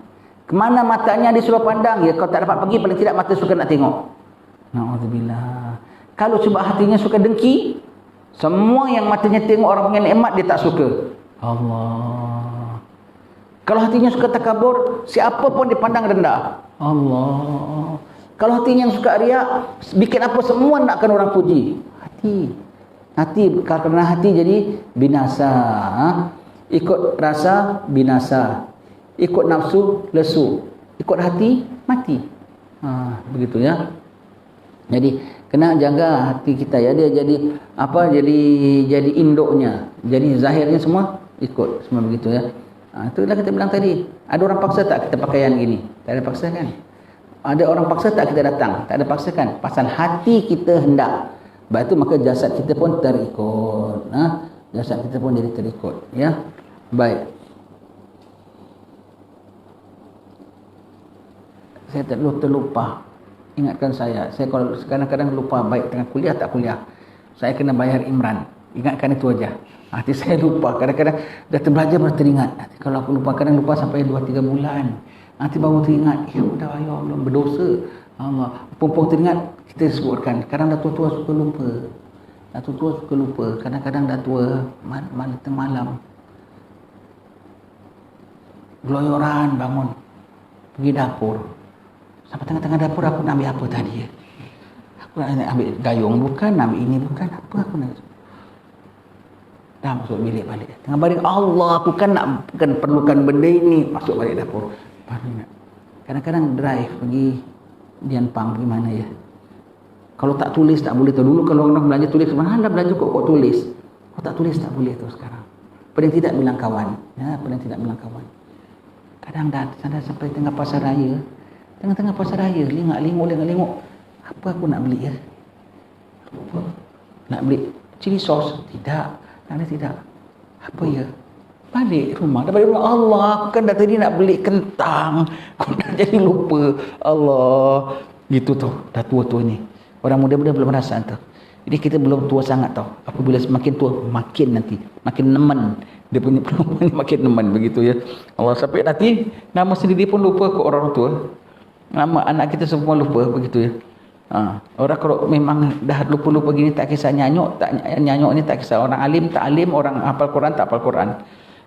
A: Kemana matanya disuruh pandang? Ya, kalau tak dapat pergi, paling tidak mata suka nak tengok. Na'udzubillah. Kalau cuba hatinya suka dengki, semua yang matanya tengok orang punya nikmat dia tak suka. Allah. Kalau hatinya suka takabur, siapa pun dipandang rendah. Allah. Kalau hatinya yang suka riak, bikin apa semua nakkan orang puji. Hati, kerana hati jadi binasa. Ikut rasa binasa, ikut nafsu lesu, ikut hati mati. Begitu ya. Jadi kena jaga hati kita ya, dia jadi apa, jadi induknya, jadi zahirnya semua ikut, semua begitu ya. Itulah kita bilang tadi, ada orang paksa tak kita pakaian gini? Tak ada paksa kan? Ada orang paksa tak kita datang? Tak ada paksa kan? Pasal hati kita hendak. Sebab itu maka jasad kita pun terikut. Jasad kita pun jadi terikut ya. Baik. Saya terlupa. Ingatkan saya kalau kadang-kadang lupa, baik tengah kuliah tak kuliah, saya kena bayar Imran. Ingatkan itu aja. Hati saya lupa. Kadang-kadang dah terbelajar baru teringat. Kalau aku lupa, kadang lupa sampai 2-3 bulan. Nanti baru teringat, ya Allah, berdosa. Allah. Pumpung teringat, kita sebutkan. Kadang dah tua-tua suka lupa. Kadang-kadang dah tua, malam. Geloyoran bangun. Pergi dapur. Sampai tengah-tengah dapur aku nak ambil apa tadi ya? Aku nak ambil gayung bukan, ambil ini bukan, apa aku nak. Dah masuk bilik balik. Tengah baring, Allah, aku kan perlukan benda ini. Masuk balik dapur. Kadang-kadang drive pergi Dian Pang, pergi mana ya. Kalau tak tulis tak boleh tu. Dulu kalau orang belanja tulis, mana belanja kok tulis. Kalau tak tulis tak boleh tu sekarang. Paling tidak bilang kawan. Ya, paling tidak bilang kawan. Kadang dah sampai tengah pasar raya. Tengah-tengah pasar raya, lengok. Apa aku nak beli ya? Apa? Nak beli chili sauce? Tidak. Tidak. Apa ya? Balik rumah. Dah balik rumah. Allah, aku kan dah tadi nak beli kentang. Aku dah jadi lupa. Allah. Gitu tau. Dah tua-tua ni. Orang muda-muda belum rasa tu. Jadi kita belum tua sangat tau. Apabila semakin tua, makin nanti. Makin nemen. Dia punya perempuan makin nemen. Begitu ya. Allah, sampai nanti nama sendiri pun lupa ke orang tua. Nama anak kita semua lupa. Begitu ya. Orang kalau memang dah lupa-lupa gini, tak kisah nyanyuk ni tak kisah orang alim tak alim, orang hafal Quran tak hafal Quran.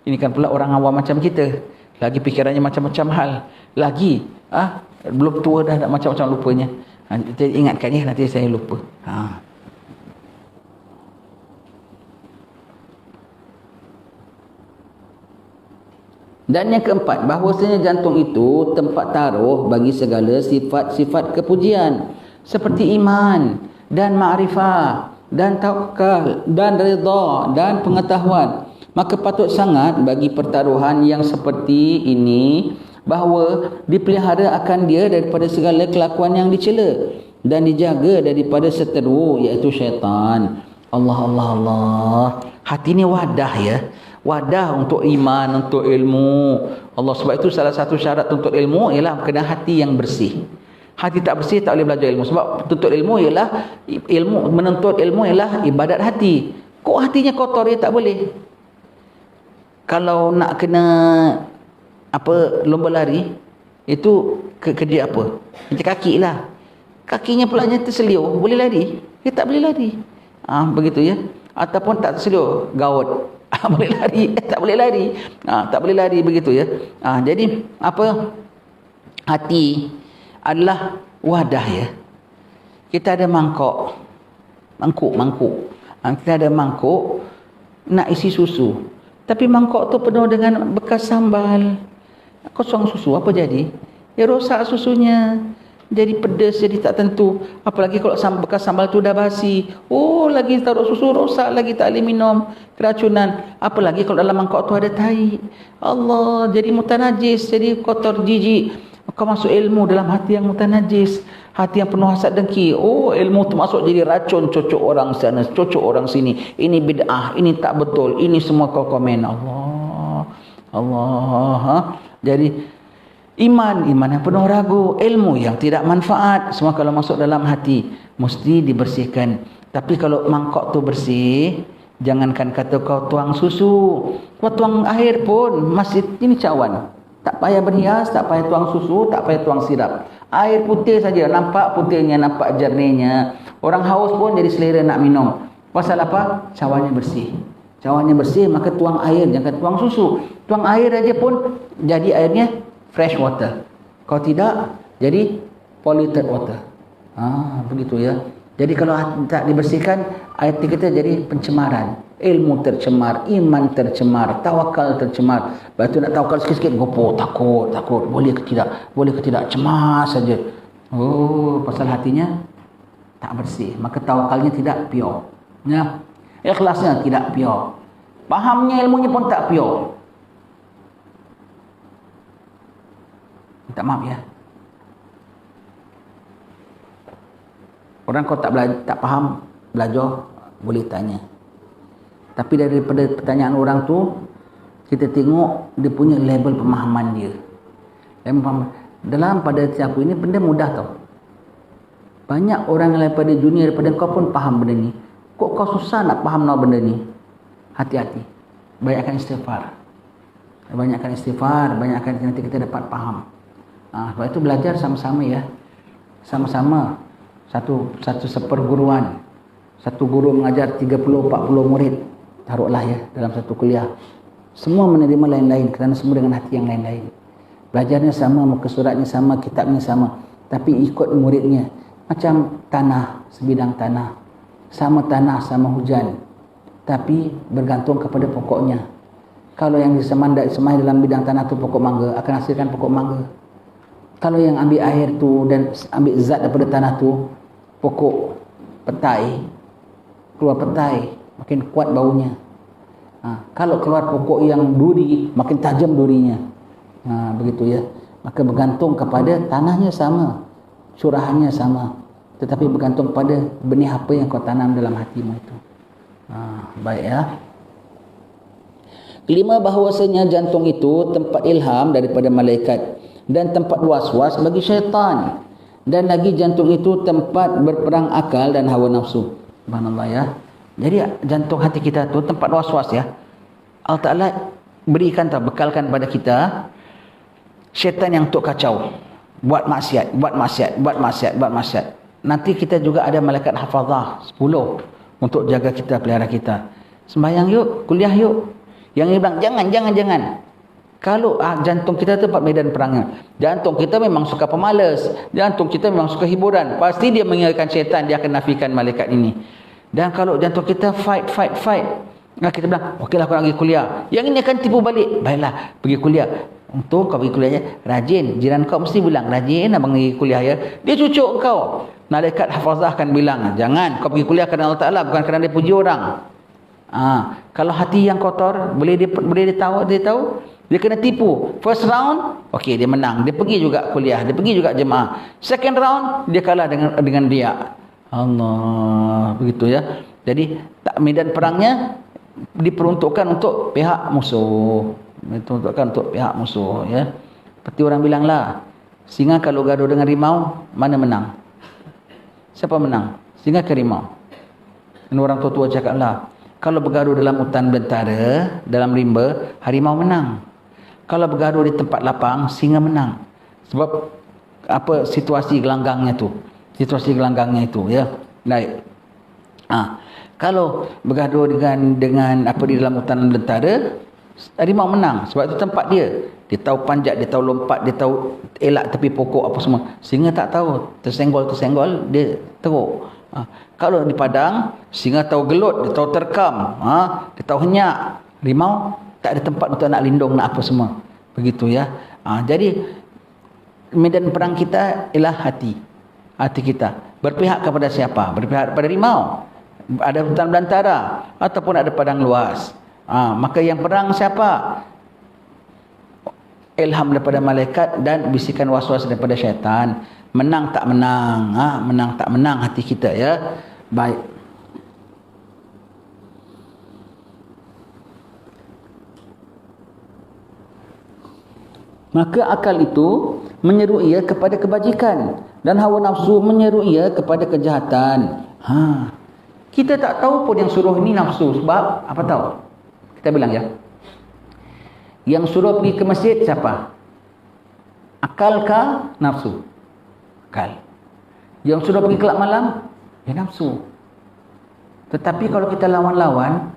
A: Ini kan pula orang awam macam kita, lagi fikirannya macam-macam hal, lagi belum tua dah macam-macam lupanya. Jadi ingatkan ya, nanti saya lupa. Dan yang keempat, bahawasanya jantung itu tempat taruh bagi segala sifat-sifat kepujian seperti iman dan ma'rifah dan tawakal dan redha dan pengetahuan. Maka patut sangat bagi pertaruhan yang seperti ini bahawa dipelihara akan dia daripada segala kelakuan yang dicela dan dijaga daripada seteru, iaitu syaitan. Allah. Hati ni wadah ya. Wadah untuk iman, untuk ilmu. Allah, sebab itu salah satu syarat untuk ilmu ialah kena hati yang bersih. Hati tak bersih tak boleh belajar ilmu. Sebab tuntut ilmu ialah menuntut ilmu ialah ibadat hati. Kok hatinya kotor dia tak boleh. Kalau nak kena lomba lari, itu kerja apa? Macam kaki lah. Kakinya pula terseliur, boleh lari? Dia tak boleh lari. Begitu ya. Ataupun tak terseliur, gaut. Boleh lari? Tak boleh lari. Tak boleh lari, begitu ya. Jadi hati adalah wadah ya. Kita ada mangkuk. Kita ada mangkuk nak isi susu. Tapi mangkuk tu penuh dengan bekas sambal. Kosong susu, apa jadi? Ya rosak susunya. Jadi pedas, jadi tak tentu. Apalagi kalau bekas sambal tu dah basi. Oh, lagi taruh susu rosak lagi, tak boleh minum, keracunan. Apalagi kalau dalam mangkuk tu ada tai. Allah, jadi mutanajis, jadi kotor, jijik. Kau masuk ilmu dalam hati yang mutanajis, hati yang penuh hasad dengki. Oh, ilmu tu masuk jadi racun, cocok orang sana, cocok orang sini. Ini bid'ah, ini tak betul, ini semua kau komen. Allah. Jadi iman yang penuh ragu, ilmu yang tidak manfaat, semua kalau masuk dalam hati mesti dibersihkan. Tapi kalau mangkok tu bersih, jangankan kata kau tuang susu, kau tuang air pun masih ini cawan. Tak payah berhias, tak payah tuang susu, tak payah tuang sirap. Air putih saja, nampak putihnya, nampak jernihnya. Orang haus pun jadi selera nak minum. Pasal apa? Cawannya bersih. Cawannya bersih, maka tuang air, jangan tuang susu. Tuang air aja pun jadi airnya fresh water. Kalau tidak, jadi polluted water. Begitu ya. Jadi kalau tak dibersihkan, air kita jadi pencemaran. Ilmu tercemar, iman tercemar, tawakal tercemar. Lepas tu nak tawakal sikit-sikit, gopoh, takut. Boleh ke tidak, cemas saja. Oh, pasal hatinya tak bersih. Maka tawakalnya tidak pure. Ya. Ikhlasnya tidak pure. Fahamnya, ilmunya pun tak pure. Minta maaf ya. Orang kau tak faham, belajar, boleh tanya. Tapi daripada pertanyaan orang tu, kita tengok dia punya level pemahaman dia. Dalam pada aku ini benda mudah tau. Banyak orang yang daripada dunia, daripada kau pun faham benda ni. Kok kau susah nak faham benda ni? Hati-hati. Banyakkan istighfar. Banyakkan nanti kita dapat faham. Sebab itu belajar sama-sama ya. Sama-sama. Satu seperguruan. Satu guru mengajar 30-40 murid. Taruhlah ya dalam satu kuliah. Semua menerima lain-lain kerana semua dengan hati yang lain-lain. Belajarnya sama, muka suratnya sama, kitabnya sama. Tapi ikut muridnya. Macam tanah, sebidang tanah. Sama tanah, sama hujan. tapi bergantung kepada pokoknya. Kalau yang disemai dalam bidang tanah tu pokok mangga, akan hasilkan pokok mangga. Kalau yang ambil air tu dan ambil zat daripada tanah tu, pokok petai, keluar petai, makin kuat baunya. Kalau keluar pokok yang duri, makin tajam durinya. Begitu ya. Maka bergantung kepada tanahnya sama, curahannya sama, tetapi bergantung pada benih apa yang kau tanam dalam hatimu itu. Baik ya. Kelima, bahawasanya jantung itu tempat ilham daripada malaikat dan tempat was-was bagi syaitan. Dan lagi jantung itu tempat berperang akal dan hawa nafsu. Subhanallah ya. Jadi jantung hati kita tu tempat was-was ya. Allah Ta'ala berikan bekalkan pada kita syaitan yang untuk kacau. Buat maksiat. Nanti kita juga ada malaikat hafazah 10 untuk jaga kita, pelihara kita. Sembahyang yuk, kuliah yuk. Yang ini bilang jangan. Kalau jantung kita tempat medan perangnya. Jantung kita memang suka pemalas. Jantung kita memang suka hiburan. Pasti dia mengingatkan syaitan, dia akan nafikan malaikat ini. Dan kalau jantung kita fight. Kita bilang, okeylah kau pergi kuliah. Yang ini akan tipu balik. Baiklah, pergi kuliah. Untuk kau pergi kuliahnya rajin. Jiran kau mesti bilang, rajin abang pergi kuliah ya. Dia cucuk kau. Malaikat hafazah akan bilang, jangan kau pergi kuliah kerana Allah Ta'ala, bukan kerana dia puji orang. Kalau hati yang kotor, boleh dia tahu, dia kena tipu. First round, okey, dia menang. Dia pergi juga kuliah, dia pergi juga jemaah. Second round, dia kalah dengan dia. Allah, begitu ya. Jadi medan perangnya diperuntukkan untuk pihak musuh. Diperuntukkan untuk pihak musuh ya. Seperti orang bilanglah, singa kalau gaduh dengan rimau, mana menang? Siapa menang? Singa ke rimau? Dan orang tua-tua cakaplah, kalau bergaduh dalam hutan belantara, dalam rimba, harimau menang. Kalau bergaduh di tempat lapang, singa menang. Sebab apa situasi gelanggangnya tu? Situasi gelanggangnya itu ya. Baik. Kalau bergaduh dengan apa di dalam hutan belantara, harimau menang sebab itu tempat dia. Dia tahu panjat, dia tahu lompat, dia tahu elak tepi pokok apa semua. Singa tak tahu. Tersenggol dia teruk. Kalau di padang, singa tahu gelut, dia tahu terkam, dia tahu henyak. Rimau tak ada tempat untuk nak lindung, nak apa semua. Begitu ya. Jadi medan perang kita ialah hati kita. Berpihak kepada siapa? Berpihak kepada rimau. Ada hutan belantara ataupun ada padang luas. Maka yang perang siapa? Ilham daripada malaikat dan bisikan was-was daripada syaitan. Menang tak menang, menang tak menang hati kita ya. Baik. Maka akal itu menyeru ia kepada kebajikan dan hawa nafsu menyeru ia kepada kejahatan. Kita tak tahu pun yang suruh ini nafsu. Sebab apa tahu? Kita bilang ya. Yang suruh pergi ke masjid siapa? Akal kah nafsu? Akal. Yang suruh pergi kelab malam, ya nafsu. Tetapi kalau kita lawan-lawan,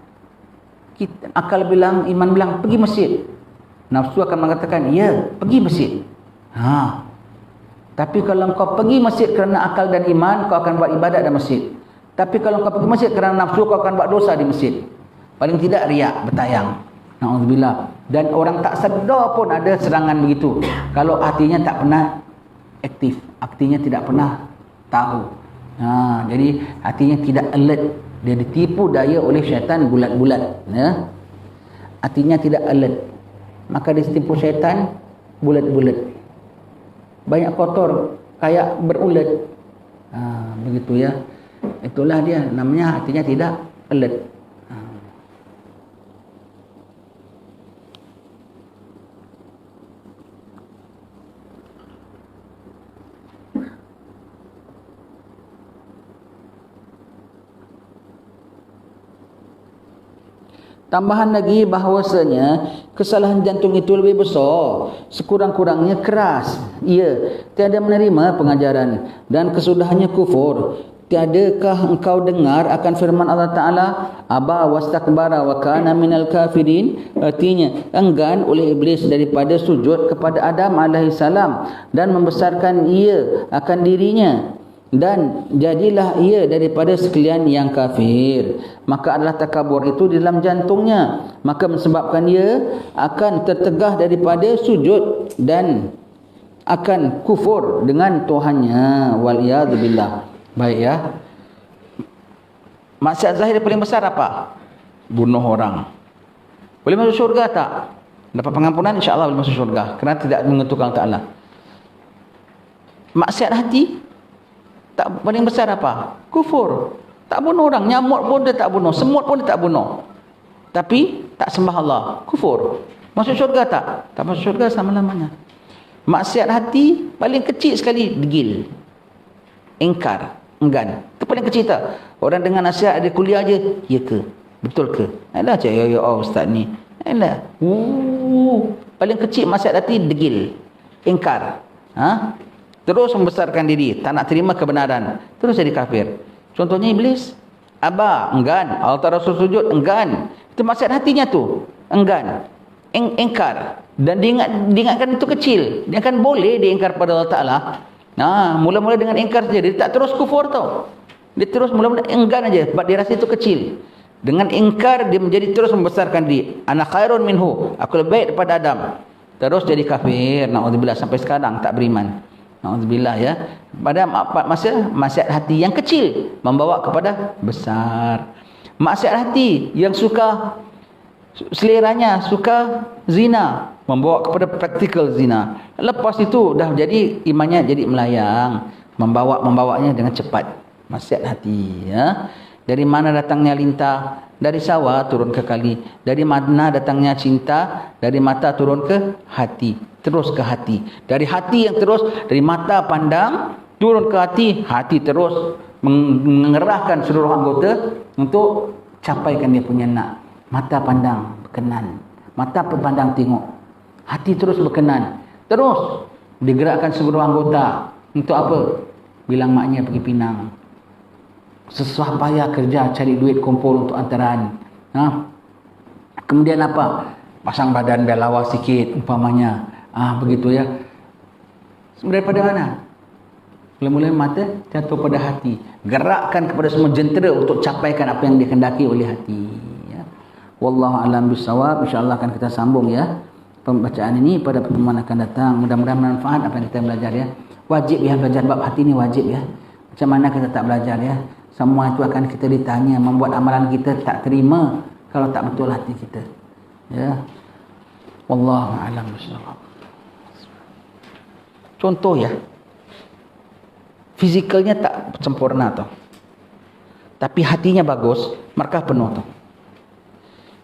A: akal bilang, iman bilang, pergi masjid. Nafsu akan mengatakan, ya, pergi masjid. Tapi kalau kau pergi masjid kerana akal dan iman, kau akan buat ibadat di masjid. Tapi kalau kau pergi masjid kerana nafsu, kau akan buat dosa di masjid. Paling tidak riak, bertayang. Na'udzubillah. Dan orang tak sedar pun ada serangan begitu. Kalau hatinya tak pernah aktif, hatinya tidak pernah tahu. Jadi hatinya tidak alert. Dia ditipu daya oleh syaitan bulat-bulat. Ya. Hatinya tidak alert. Maka dia ditipu syaitan bulat-bulat. Banyak kotor, kayak berulat. Begitu ya. Itulah dia, namanya hatinya tidak alert. Tambahan lagi bahawasanya kesalahan jantung itu lebih besar, sekurang-kurangnya keras. Ia tiada menerima pengajaran dan kesudahannya kufur. Tiadakah engkau dengar akan firman Allah Ta'ala, aba wastakbara wa kana minal kafirin? Artinya enggan oleh iblis daripada sujud kepada Adam alaihissalam dan membesarkan ia akan dirinya. dan jadilah ia daripada sekalian yang kafir. Maka adalah takabur itu di dalam jantungnya, maka menyebabkan dia akan tertegah daripada sujud dan akan kufur dengan Tuhannya. Waliyadzubillah. Baik ya. Maksiat zahir paling besar apa? Bunuh orang. Boleh masuk syurga tak? Dapat pengampunan, insya-Allah boleh masuk syurga kerana tidak mengetukan Ta'ala. Maksiat hati tak paling besar apa? Kufur. Tak bunuh orang, nyamuk pun dia tak bunuh, semut pun dia tak bunuh. Tapi tak sembah Allah, kufur. Masuk syurga tak? Tak masuk syurga selama-lamanya. Maksiat hati paling kecil sekali, degil. Ingkar, enggan. Itu paling kecil tak? Orang dengar nasihat ada kuliah je, ya ke? Betul ke? Alah cak ya ustaz ni. Alah. Paling kecil maksiat hati degil. Ingkar. Terus membesarkan diri, tak nak terima kebenaran, terus jadi kafir. Contohnya iblis, abah, enggan. Allah Rasul sujud, enggan. Itu maksiat hatinya tu, enggan, ingkar. Dan diingatkan itu kecil, dia akan boleh diingkar pada Allah Ta'ala. Mula-mula dengan ingkar saja, dia tak terus kufur tau. Dia terus mula-mula enggan aja, sebab dia rasa itu kecil. Dengan ingkar dia menjadi terus membesarkan diri. Ana khairun minhu, aku lebih baik daripada Adam. Terus jadi kafir, na'udzubillah, sampai sekarang tak beriman. Na'udzubillah ya. Pada masa maksiat hati yang kecil membawa kepada besar. Maksiat hati yang suka, seleranya suka zina, membawa kepada praktikal zina. Lepas itu dah jadi imannya jadi melayang, membawanya dengan cepat. Maksiat hati ya. Dari mana datangnya lintah? Dari sawah turun ke kali. Dari mana datangnya cinta? Dari mata turun ke hati, terus ke hati. Dari hati yang terus, dari mata pandang turun ke hati, hati terus mengerahkan seluruh anggota untuk capaikan dia punya nak. Mata pandang berkenan, mata pandang tengok, hati terus berkenan, terus digerakkan seluruh anggota untuk apa? Bilang maknya pergi Pinang, susah payah kerja cari duit kumpul untuk antaran. Kemudian apa? Pasang badan biar lawa sikit umpamanya. Begitu ya. Daripada mana? Mula-mula mata jatuh pada hati. Gerakkan kepada semua jentera untuk capaikan apa yang dikehendaki oleh hati. Ya. Wallahu a'lam bissawab. InsyaAllah akan kita sambung ya pembacaan ini pada pertemuan akan datang. Mudah-mudahan manfaat apa yang kita belajar ya. Wajib ya belajar bab hati ini, wajib ya. Macam mana kita tak belajar ya? Semua itu akan kita ditanya, membuat amalan kita tak terima kalau tak betul hati kita. Ya. Wallahu a'lam bissawab. Contoh ya. Fizikalnya tak sempurna tau. Tapi hatinya bagus, markah penuh tau.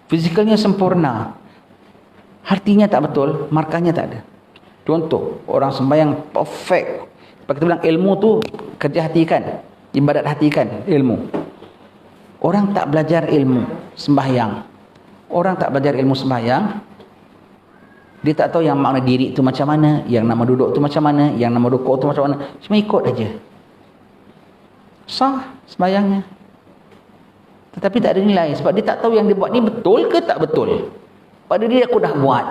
A: Fizikalnya sempurna, hatinya tak betul, markahnya tak ada. Contoh, orang sembahyang perfect. Sebab kita bilang ilmu tu kerja hati kan, ibadat hati kan, ilmu. Orang tak belajar ilmu sembahyang, orang tak belajar ilmu sembahyang, dia tak tahu yang makna diri itu macam mana, yang nama duduk tu macam mana, yang nama rukuk tu macam mana. Cuma ikut aja. Sah sembahyangnya, tetapi tak ada nilai. Sebab dia tak tahu yang dia buat ni betul ke tak betul. Pada diri aku dah buat.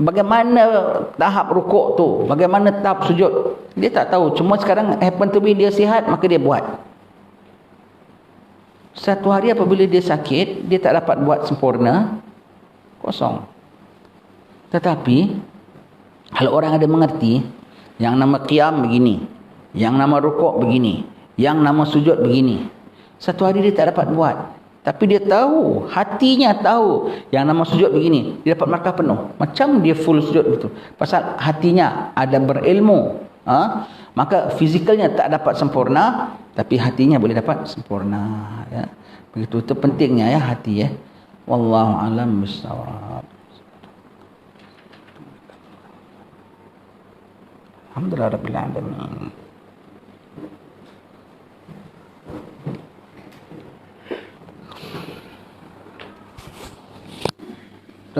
A: Bagaimana tahap rukuk tu, bagaimana tahap sujud, dia tak tahu. Cuma sekarang happen to be dia sihat, maka dia buat. Satu hari apabila dia sakit, dia tak dapat buat sempurna, kosong. Tetapi kalau orang ada mengerti, yang nama qiyam begini, yang nama rukuk begini, yang nama sujud begini, satu hari dia tak dapat buat, tapi dia tahu, hatinya tahu yang nama sujud begini, dia dapat markah penuh. Macam dia full sujud betul. Pasal hatinya ada berilmu. Maka fizikalnya tak dapat sempurna, tapi hatinya boleh dapat sempurna. Ya. Begitu, itu pentingnya ya hati ya. Wallahu a'lam bissawab. Alhamdulillah rabbil alamin.